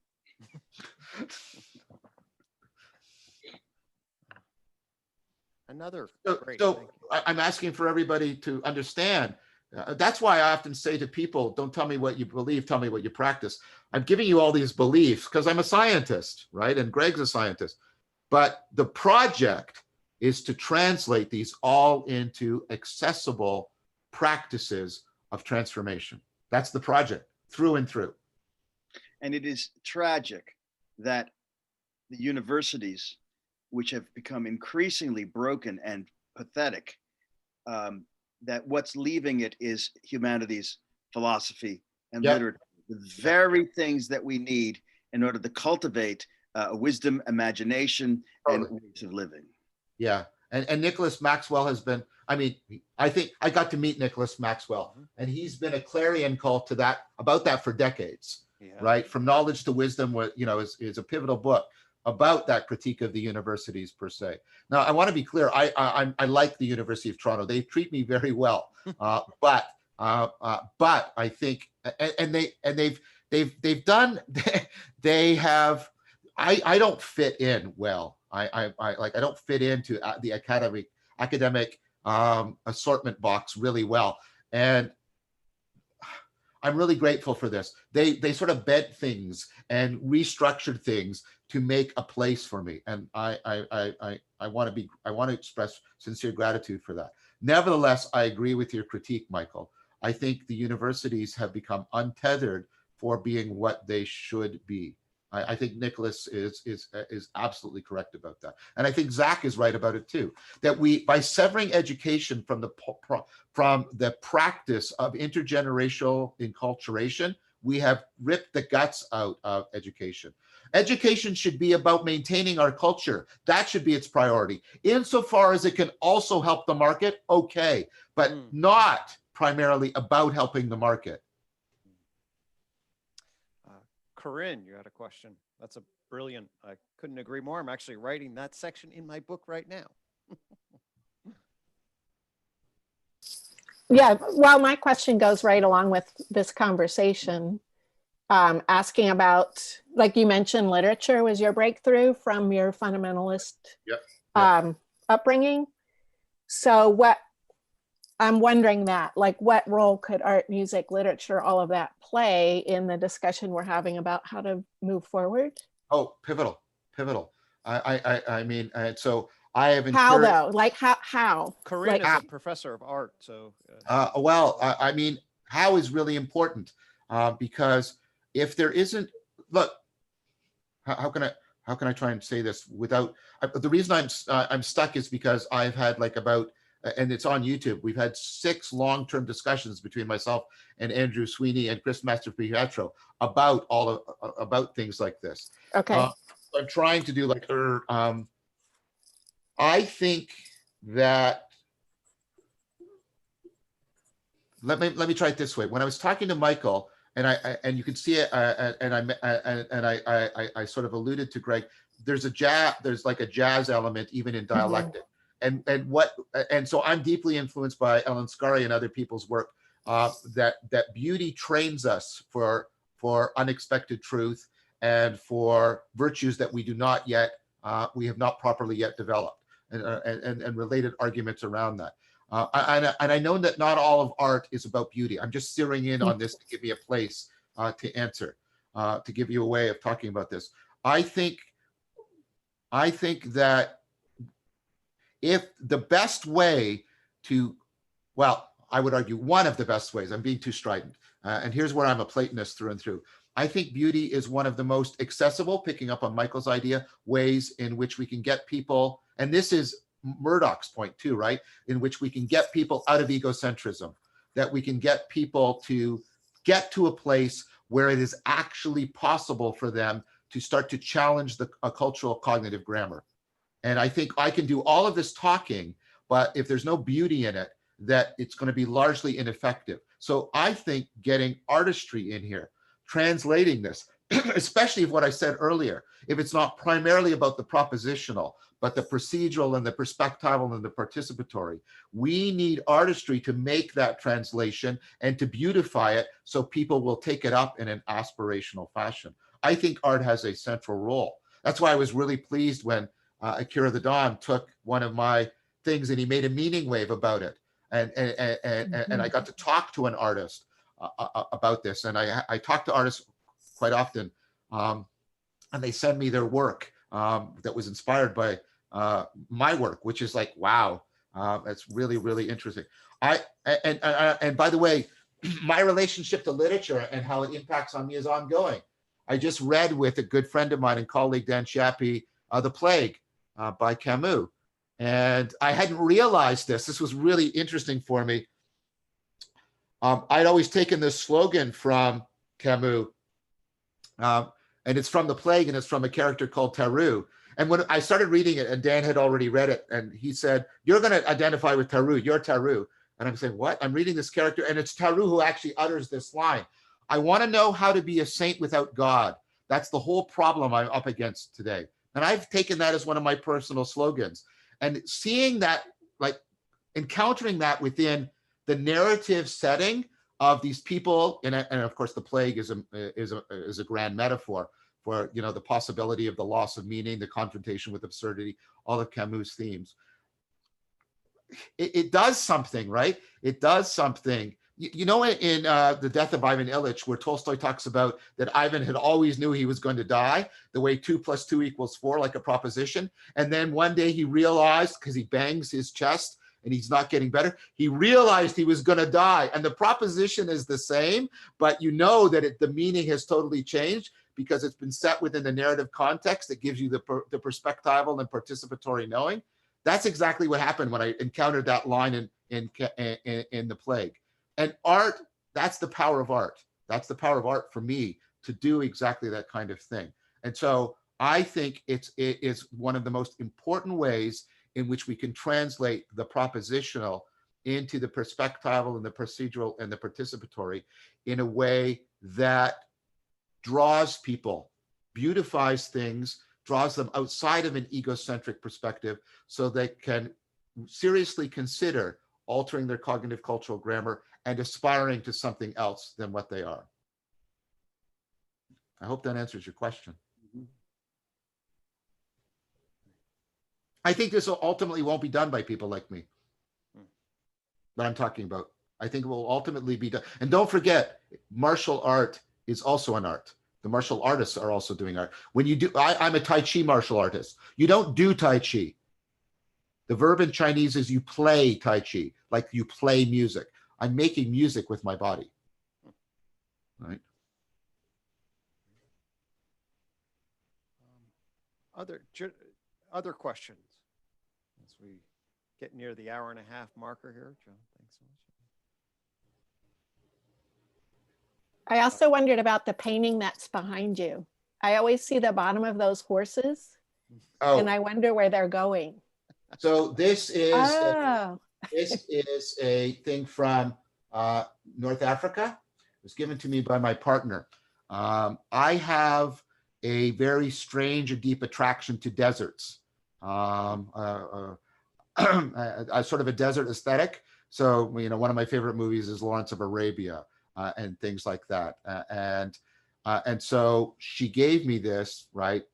S1: Another great.
S2: So I'm asking for everybody to understand. That's why I often say to people, don't tell me what you believe, tell me what you practice. I'm giving you all these beliefs because I'm a scientist, right? And Gregg's a scientist. But the project is to translate these all into accessible practices of transformation. That's the project, through and through.
S6: And it is tragic that the universities, which have become increasingly broken and pathetic, that what's leaving it is humanities, philosophy, and
S2: Yep.
S6: literature, the very things that we need in order to cultivate wisdom, imagination, and ways of living.
S2: Yeah. And Nicholas Maxwell has been, I mean, I think I got to meet Nicholas Maxwell, and he's been a clarion call to that, about that for decades, right? From Knowledge to Wisdom, what, you know, is a pivotal book about that critique of the universities per se. Now, I want to be clear. I like the University of Toronto. They treat me very well, but I think, they've done, they have. I don't fit in well. I don't fit into the academic assortment box really well, and I'm really grateful for this. They sort of bent things and restructured things to make a place for me, and I want to express sincere gratitude for that. Nevertheless, I agree with your critique, Michael. I think the universities have become untethered for being what they should be. I think Nicholas is absolutely correct about that, and I think Zach is right about it too. That we, by severing education from the practice of intergenerational enculturation, we have ripped the guts out of education. Education should be about maintaining our culture. That should be its priority. Insofar as it can also help the market, okay, but not primarily about helping the market.
S1: Corinne, you had a question. That's a brilliant, I couldn't agree more. I'm actually writing that section in my book right now.
S7: Yeah, well, my question goes right along with this conversation, asking about, like you mentioned, literature was your breakthrough from your fundamentalist upbringing. So what, I'm wondering that, like, what role could art, music, literature, all of that play in the discussion we're having about how to move forward?
S2: Oh, pivotal. I mean, so I have
S7: how though, like how
S1: Corinne
S7: like,
S1: is a professor of art, so
S2: well, I mean, how is really important, because if there isn't, look, how can I try and say this without, the reason I'm stuck is because I've had like about, and it's on YouTube, we've had 6 long-term discussions between myself and Andrew Sweeney and Chris Masterpietro about about things like this.
S7: Okay.
S2: I'm trying to do like, I think that, let me try it this way. When I was talking to Michael, and you can see it, and I sort of alluded to Gregg, there's like a jazz element even in dialectic. And so I'm deeply influenced by Ellen Scarry and other people's work, that beauty trains us for unexpected truth and for virtues that we do not yet, we have not properly yet developed, and related arguments around that. And I know that not all of art is about beauty. I'm just zeroing in on this to give me a place to answer, to give you a way of talking about this. I think that if the best way to, well, I would argue one of the best ways, I'm being too strident, and here's where I'm a Platonist through and through. I think beauty is one of the most accessible, picking up on Michael's idea, ways in which we can get people, and this is Murdoch's point too, right? In which we can get people out of egocentrism, that we can get people to get to a place where it is actually possible for them to start to challenge a cultural cognitive grammar. And I think I can do all of this talking, but if there's no beauty in it, that it's going to be largely ineffective. So I think getting artistry in here, translating this, especially what I said earlier, if it's not primarily about the propositional, but the procedural and the perspectival and the participatory, we need artistry to make that translation and to beautify it so people will take it up in an aspirational fashion. I think art has a central role. That's why I was really pleased when Akira the Don took one of my things and he made a meaning wave about it. And I got to talk to an artist about this. And I talk to artists quite often, and they send me their work that was inspired by my work, which is like, wow, it's really, really interesting. And by the way, my relationship to literature and how it impacts on me is ongoing. I just read with a good friend of mine and colleague, Dan Chappie, The Plague by Camus. And I hadn't realized this. This was really interesting for me. I'd always taken this slogan from Camus, and it's from The Plague, and it's from a character called Taru. And when I started reading it, and Dan had already read it, and he said, "You're going to identify with Taru. You're Taru." And I'm saying, "What?" I'm reading this character, and it's Taru who actually utters this line. "I want to know how to be a saint without God. That's the whole problem I'm up against today." And I've taken that as one of my personal slogans. And seeing that, like encountering that within the narrative setting of these people, and of course the plague is a grand metaphor for, you know, the possibility of the loss of meaning, the confrontation with absurdity, all of Camus' themes. It does something, right? It does something. You know, in The Death of Ivan Ilyich, where Tolstoy talks about that Ivan had always knew he was going to die, the way 2 + 2 = 4, like a proposition. And then one day he realized, because he bangs his chest and he's not getting better, he realized he was going to die. And the proposition is the same, but you know that the meaning has totally changed because it's been set within the narrative context that gives you the perspectival and participatory knowing. That's exactly what happened when I encountered that line in The Plague. And art, that's the power of art. That's the power of art for me, to do exactly that kind of thing. And so I think it is one of the most important ways in which we can translate the propositional into the perspectival and the procedural and the participatory in a way that draws people, beautifies things, draws them outside of an egocentric perspective so they can seriously consider altering their cognitive cultural grammar and aspiring to something else than what they are. I hope that answers your question. I think this ultimately won't be done by people like me, that I'm talking about. I think it will ultimately be done. And don't forget, martial art is also an art. The martial artists are also doing art. When you do, I'm a Tai Chi martial artist. You don't do Tai Chi. The verb in Chinese is you play Tai Chi, like you play music. I'm making music with my body, right?
S1: Other questions as we get near the hour-and-a-half marker here, John? Thanks so much.
S7: I also wondered about the painting that's behind you. I always see the bottom of those horses, and I wonder where they're going.
S2: So this is this is a thing from North Africa. It was given to me by my partner. I have a very strange and deep attraction to deserts. A sort of a desert aesthetic. So, you know, one of my favorite movies is Lawrence of Arabia and things like that. And so she gave me this, right,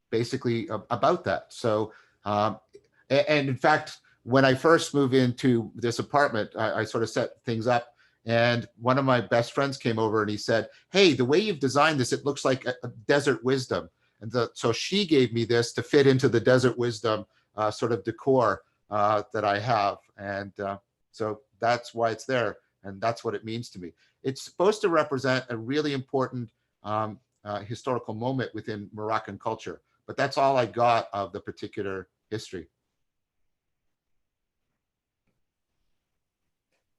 S2: basically about that. So, and in fact, when I first moved into this apartment, I sort of set things up, and one of my best friends came over and he said, "Hey, the way you've designed this, it looks like a desert wisdom." And so she gave me this to fit into the desert wisdom sort of decor that I have. And so that's why it's there. And that's what it means to me. It's supposed to represent a really important historical moment within Moroccan culture. But that's all I got of the particular history.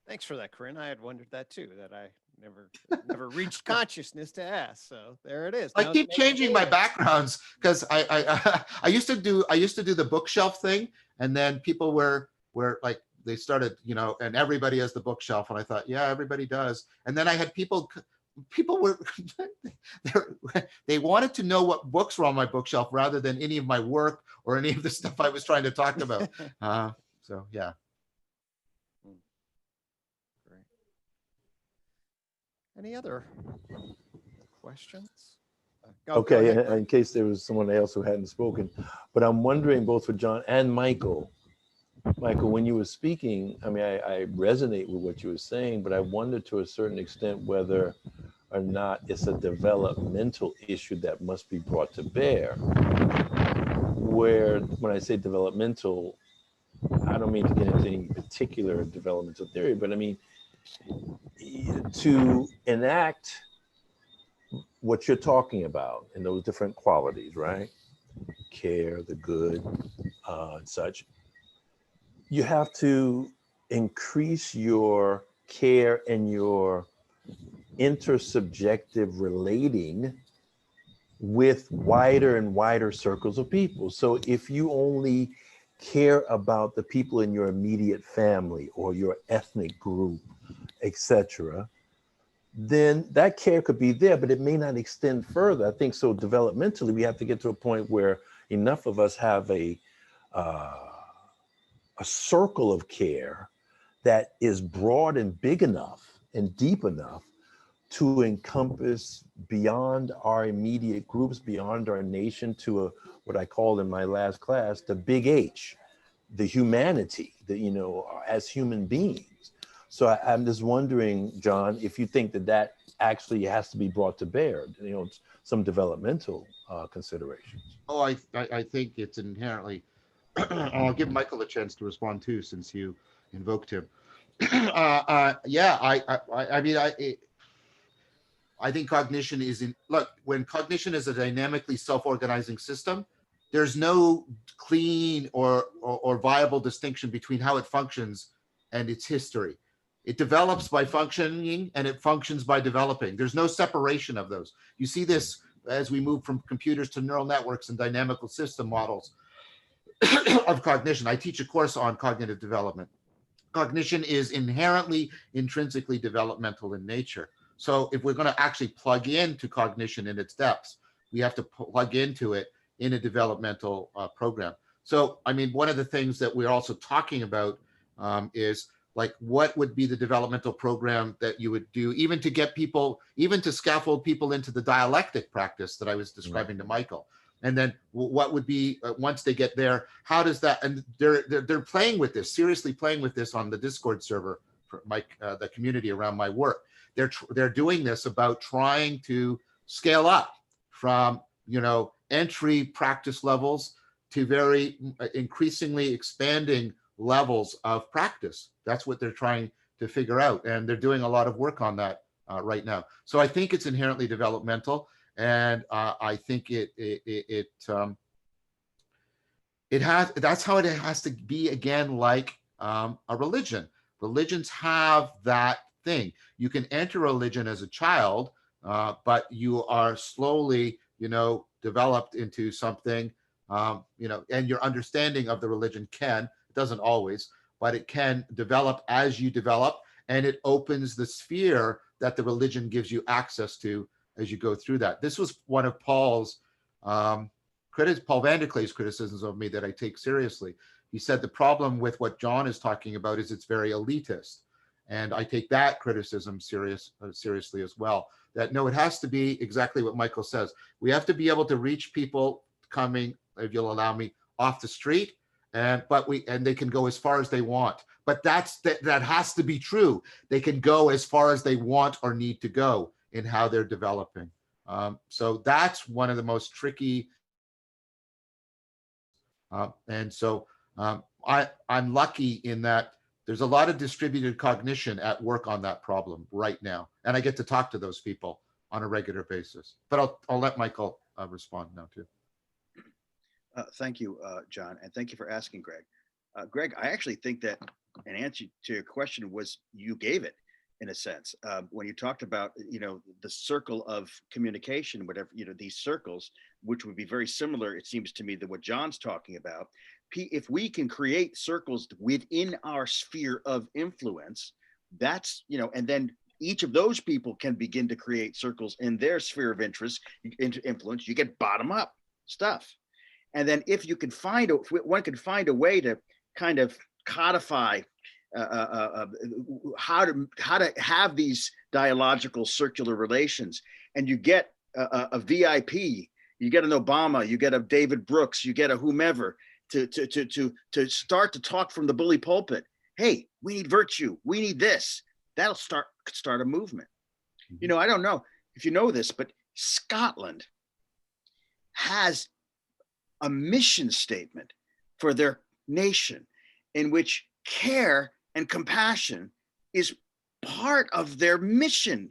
S1: Thanks for that, Corinne. I had wondered that too, that I never reached consciousness to ask. So there it is.
S2: I keep changing my backgrounds because I used to do the bookshelf thing, and then people were like, they started, you know, and everybody has the bookshelf, and I thought, yeah, everybody does. And then I had people were they wanted to know what books were on my bookshelf rather than any of my work or any of the stuff I was trying to talk about. So yeah.
S1: Great. Any other questions?
S4: Okay, in case there was someone else who hadn't spoken, but I'm wondering, both for John and Michael, when you were speaking, I mean, I resonate with what you were saying, but I wonder to a certain extent whether or not it's a developmental issue that must be brought to bear. Where, when I say developmental, I don't mean to get into any particular developmental theory, but I mean to enact what you're talking about and those different qualities, right? Care, the good, and such. You have to increase your care and your intersubjective relating with wider and wider circles of people. So if you only care about the people in your immediate family or your ethnic group, etc., then that care could be there, but it may not extend further. I think so developmentally, we have to get to a point where enough of us have a circle of care that is broad and big enough and deep enough to encompass beyond our immediate groups, beyond our nation, to what I called in my last class, the big H, the humanity, as human beings. So I'm just wondering, John, if you think that actually has to be brought to bear, some developmental considerations.
S2: Oh, I think it's inherently, I'll give Michael a chance to respond too, since you invoked him. Yeah, I think cognition when cognition is a dynamically self-organizing system, there's no clean or viable distinction between how it functions and its history. It develops by functioning and it functions by developing. There's no separation of those. You see this as we move from computers to neural networks and dynamical system models of cognition. I teach a course on cognitive development. Cognition is intrinsically developmental in nature. So if we're going to actually plug into cognition in its depths, we have to plug into it in a developmental program. So, I mean, one of the things that we're also talking about is like, what would be the developmental program that you would do, even to get people, even to scaffold people into the dialectic practice that I was describing to Michael. And then what would be, once they get there, how does that, and they're playing with this, seriously playing with this on the Discord server for the community around my work. They're doing this about trying to scale up from, entry practice levels to very increasingly expanding levels of practice. That's what they're trying to figure out. And they're doing a lot of work on that right now. So I think it's inherently developmental. And I think that's how it has to be, again, like a religion. Religions have that thing. You can enter religion as a child, but you are slowly, developed into something, and your understanding of the religion it doesn't always, but it can develop as you develop, and it opens the sphere that the religion gives you access to as you go through that. This was one of Paul Van der Klee's criticisms of me that I take seriously. He said the problem with what John is talking about is it's very elitist. And I take that criticism seriously as well. That no, it has to be exactly what Michael says. We have to be able to reach people coming, if you'll allow me, off the street, and they can go as far as they want. But that has to be true. They can go as far as they want or need to go in how they're developing. So that's one of the most tricky. And so I'm lucky in that there's a lot of distributed cognition at work on that problem right now. And I get to talk to those people on a regular basis. But I'll let Michael respond now too.
S6: Thank you, John. And thank you for asking, Greg. Greg, I actually think that an answer to your question was, you gave it in a sense. When you talked about, the circle of communication, whatever, these circles, which would be very similar, it seems to me, to what John's talking about. If we can create circles within our sphere of influence, that's, and then each of those people can begin to create circles in their sphere of interest, influence, you get bottom up stuff. And then if one could find a way to kind of codify how to have these dialogical circular relations, and you get a VIP, you get an Obama, you get a David Brooks, you get a whomever, to start to talk from the bully pulpit. Hey, we need virtue. We need this. That'll start a movement. I don't know if you know this, but Scotland has a mission statement for their nation in which care and compassion is part of their mission.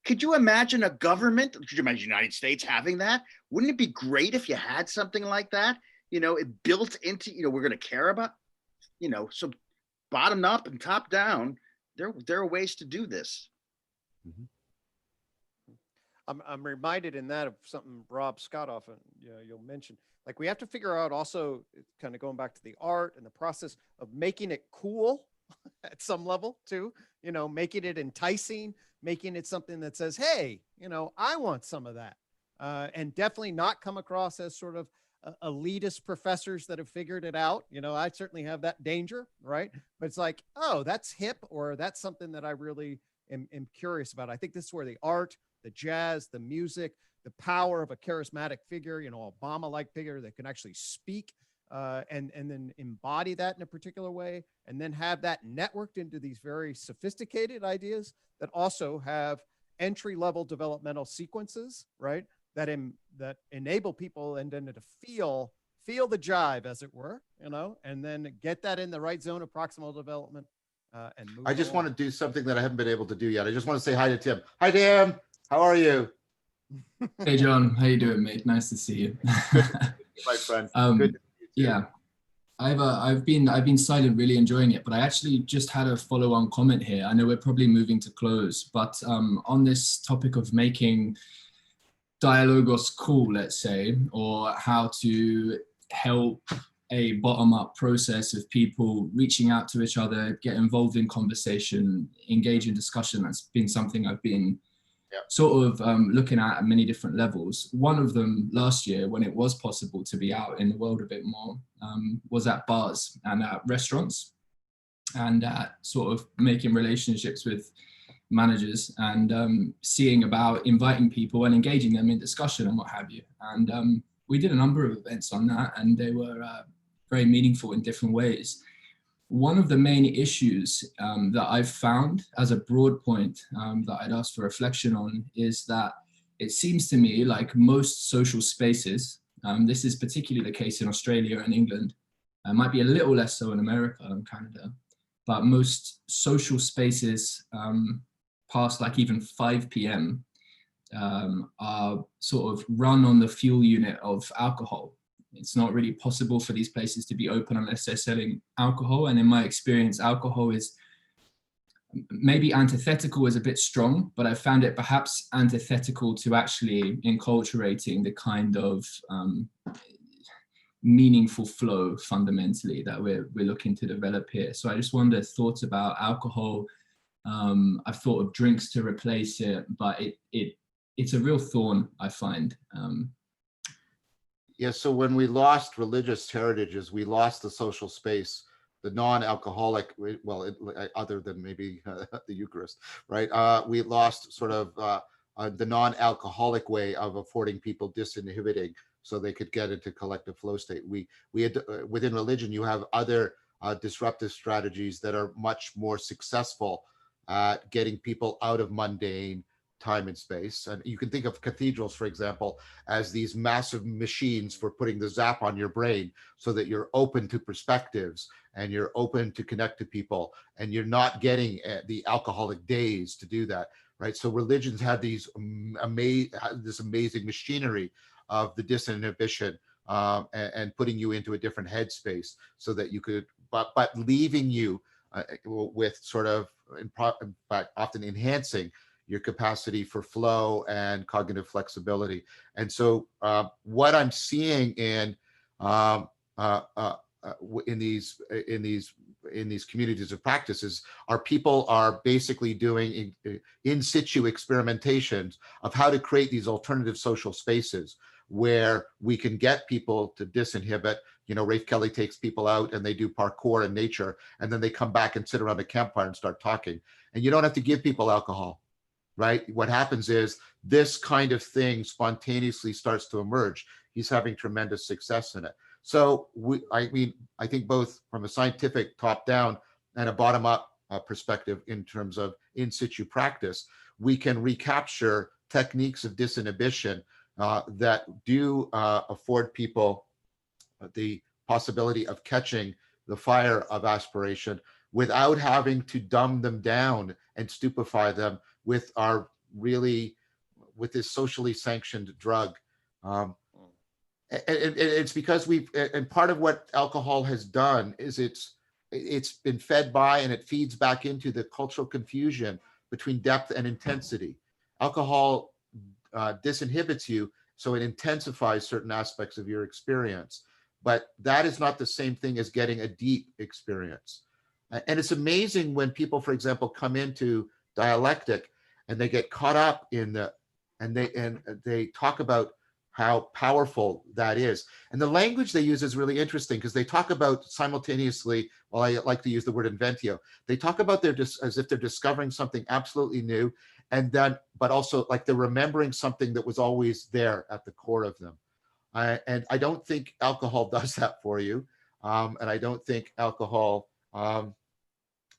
S6: Could you imagine a government? Could you imagine the United States having that? Wouldn't it be great if you had something like that? It built into, we're going to care about, so bottom up and top down, there are ways to do this.
S2: Mhm.
S1: I'm reminded in that of something Rob Scott often you'll mention. Like we have to figure out also, kind of going back to the art and the process of making it cool at some level too, making it enticing, making it something that says, hey, I want some of that. And definitely not come across as sort of elitist professors that have figured it out. I certainly have that danger, right? But it's like, oh, that's hip, or that's something that I really am curious about. I think this is where the art, the jazz, the music, the power of a charismatic figure, Obama-like figure that can actually speak and then embody that in a particular way, and then have that networked into these very sophisticated ideas that also have entry-level developmental sequences, right? That enable people and then to feel the jive, as it were, and then get that in the right zone of proximal development and move.
S2: I just want to do something that I haven't been able to do yet. I just want to say hi to Tim. Hi, Tim. How are you?
S8: Hey, John. How you doing, mate? Nice to see you.
S2: My friend.
S8: Good to see you too. Yeah. I've been silent, really enjoying it, but I actually just had a follow-on comment here. I know we're probably moving to close, but on this topic of making dialogos cool, let's say, or how to help a bottom-up process of people reaching out to each other, get involved in conversation, engage in discussion. That's been something I've been sort of looking at many different levels. One of them last year, when it was possible to be out in the world a bit more, was at bars and at restaurants, and at sort of making relationships with managers and seeing about inviting people and engaging them in discussion and what have you. And we did a number of events on that, and they were very meaningful in different ways. One of the main issues that I've found as a broad point that I'd ask for reflection on is that it seems to me like most social spaces, this is particularly the case in Australia and England, might be a little less so in America and Canada, but most social spaces past like even 5 p.m. Are sort of run on the fuel unit of alcohol. It's not really possible for these places to be open unless they're selling alcohol. And in my experience, alcohol is maybe antithetical is a bit strong, but I found it perhaps antithetical to actually enculturating the kind of meaningful flow fundamentally that we're looking to develop here. So I just wonder thoughts about alcohol. I've thought of drinks to replace it, but it's a real thorn, I find.
S2: Yeah, so when we lost religious heritages, we lost the social space, the non-alcoholic, well, other than maybe the Eucharist, right? We lost sort of the non-alcoholic way of affording people disinhibiting so they could get into collective flow state. We had, within religion, you have other disruptive strategies that are much more successful at getting people out of mundane time and space. And you can think of cathedrals, for example, as these massive machines for putting the zap on your brain so that you're open to perspectives and you're open to connect to people, and you're not getting the alcoholic days to do that, right? So religions had these this amazing machinery of the disinhibition and putting you into a different headspace so that you could, but leaving you with sort of, but often enhancing your capacity for flow and cognitive flexibility. And so what I'm seeing in these communities of practices are people are basically doing in situ experimentations of how to create these alternative social spaces where we can get people to disinhibit. Rafe Kelly takes people out and they do parkour in nature, and then they come back and sit around a campfire and start talking. And you don't have to give people alcohol. Right? What happens is this kind of thing spontaneously starts to emerge. He's having tremendous success in it. So I think both from a scientific top-down and a bottom-up perspective in terms of in situ practice, we can recapture techniques of disinhibition that do afford people the possibility of catching the fire of aspiration without having to dumb them down and stupefy them with our really with this socially sanctioned drug. And it's because and part of what alcohol has done is it's been fed by and it feeds back into the cultural confusion between depth and intensity. Alcohol disinhibits you, so it intensifies certain aspects of your experience. But that is not the same thing as getting a deep experience. And it's amazing when people, for example, come into dialectic and they get caught up in and they talk about how powerful that is. And the language they use is really interesting because they talk about simultaneously, well, I like to use the word inventio. They talk about as if they're discovering something absolutely new, and then, but also like they're remembering something that was always there at the core of them. And I don't think alcohol does that for you. And I don't think alcohol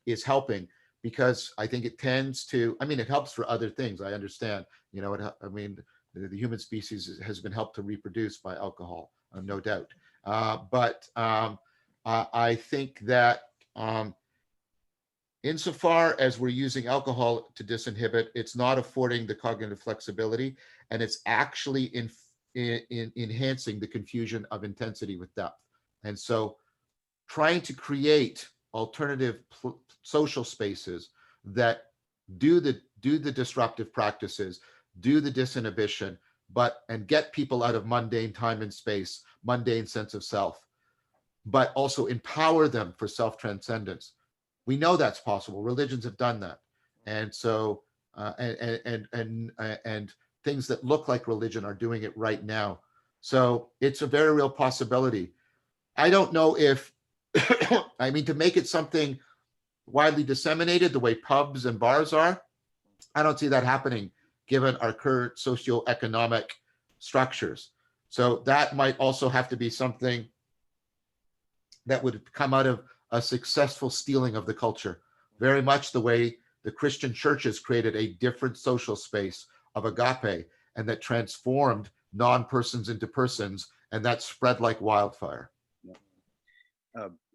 S2: is helping, because I think it tends to, I mean, it helps for other things. I understand, I mean, the human species has been helped to reproduce by alcohol, no doubt. But I think that insofar as we're using alcohol to disinhibit, it's not affording the cognitive flexibility, and it's actually enhancing the confusion of intensity with depth. And so trying to create alternative social spaces that do the disruptive practices, do the disinhibition, and get people out of mundane time and space, mundane sense of self, but also empower them for self-transcendence. We know that's possible. Religions have done that. And so, and things that look like religion are doing it right now. So it's a very real possibility. I don't know if, I mean, to make it something widely disseminated the way pubs and bars are, I don't see that happening given our current socioeconomic structures. So that might also have to be something that would come out of a successful stealing of the culture, very much the way the Christian churches created a different social space of agape, and that transformed non-persons into persons, and that spread like wildfire.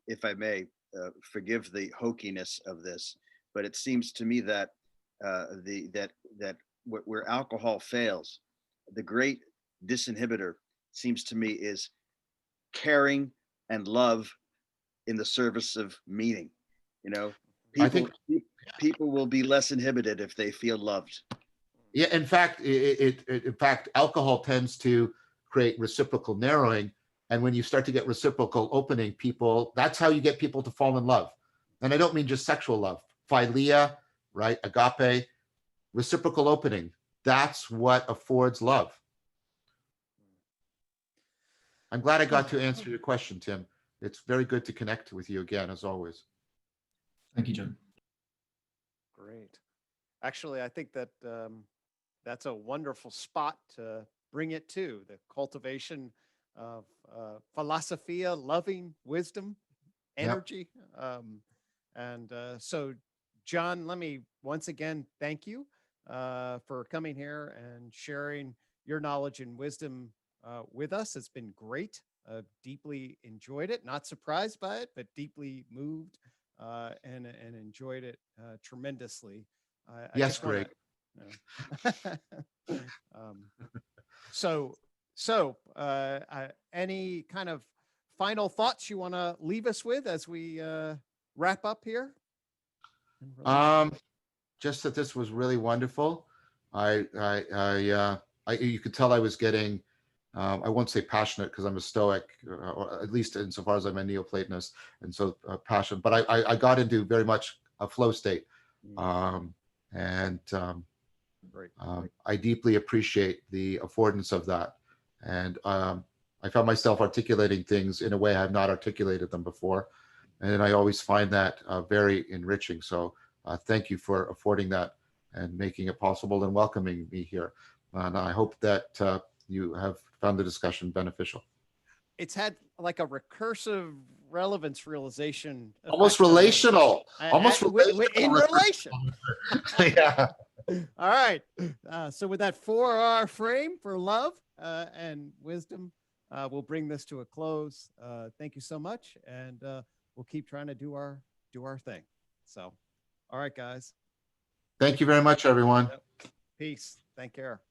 S6: If I may, forgive the hokiness of this, but it seems to me that where alcohol fails, the great disinhibitor seems to me is caring and love in the service of meaning. People will be less inhibited if they feel loved.
S2: Yeah, in fact, in fact, alcohol tends to create reciprocal narrowing. And when you start to get reciprocal opening, that's how you get people to fall in love. And I don't mean just sexual love, philia, right? Agape, reciprocal opening. That's what affords love. I'm glad I got to answer your question, Tim. It's very good to connect with you again, as always.
S8: Thank you, John.
S1: Great. Actually, I think that that's a wonderful spot to bring it to, the cultivation of philosophia, loving, wisdom, energy. Yep. So, John, let me once again thank you for coming here and sharing your knowledge and wisdom with us. It's been great. Deeply enjoyed it, not surprised by it, but deeply moved and enjoyed it tremendously.
S2: Yes, Gregg.
S1: Any kind of final thoughts you want to leave us with as we wrap up here?
S2: Just that this was really wonderful. You could tell I was getting, I won't say passionate because I'm a Stoic, or at least insofar as I'm a Neoplatonist, and so passionate. But I got into very much a flow state, I deeply appreciate the affordance of that. And I found myself articulating things in a way I have not articulated them before, and I always find that very enriching. So thank you for affording that and making it possible and welcoming me here. And I hope that you have found the discussion beneficial.
S1: It's had like a recursive relevance realization.
S2: Almost relational. Almost
S1: in relation.
S2: Yeah.
S1: All right. So with that 4R frame for love and wisdom, we'll bring this to a close. Thank you so much. And we'll keep trying to do our thing. So, all right, guys.
S2: Thank you very much, everyone.
S1: Yep. Peace. Take care.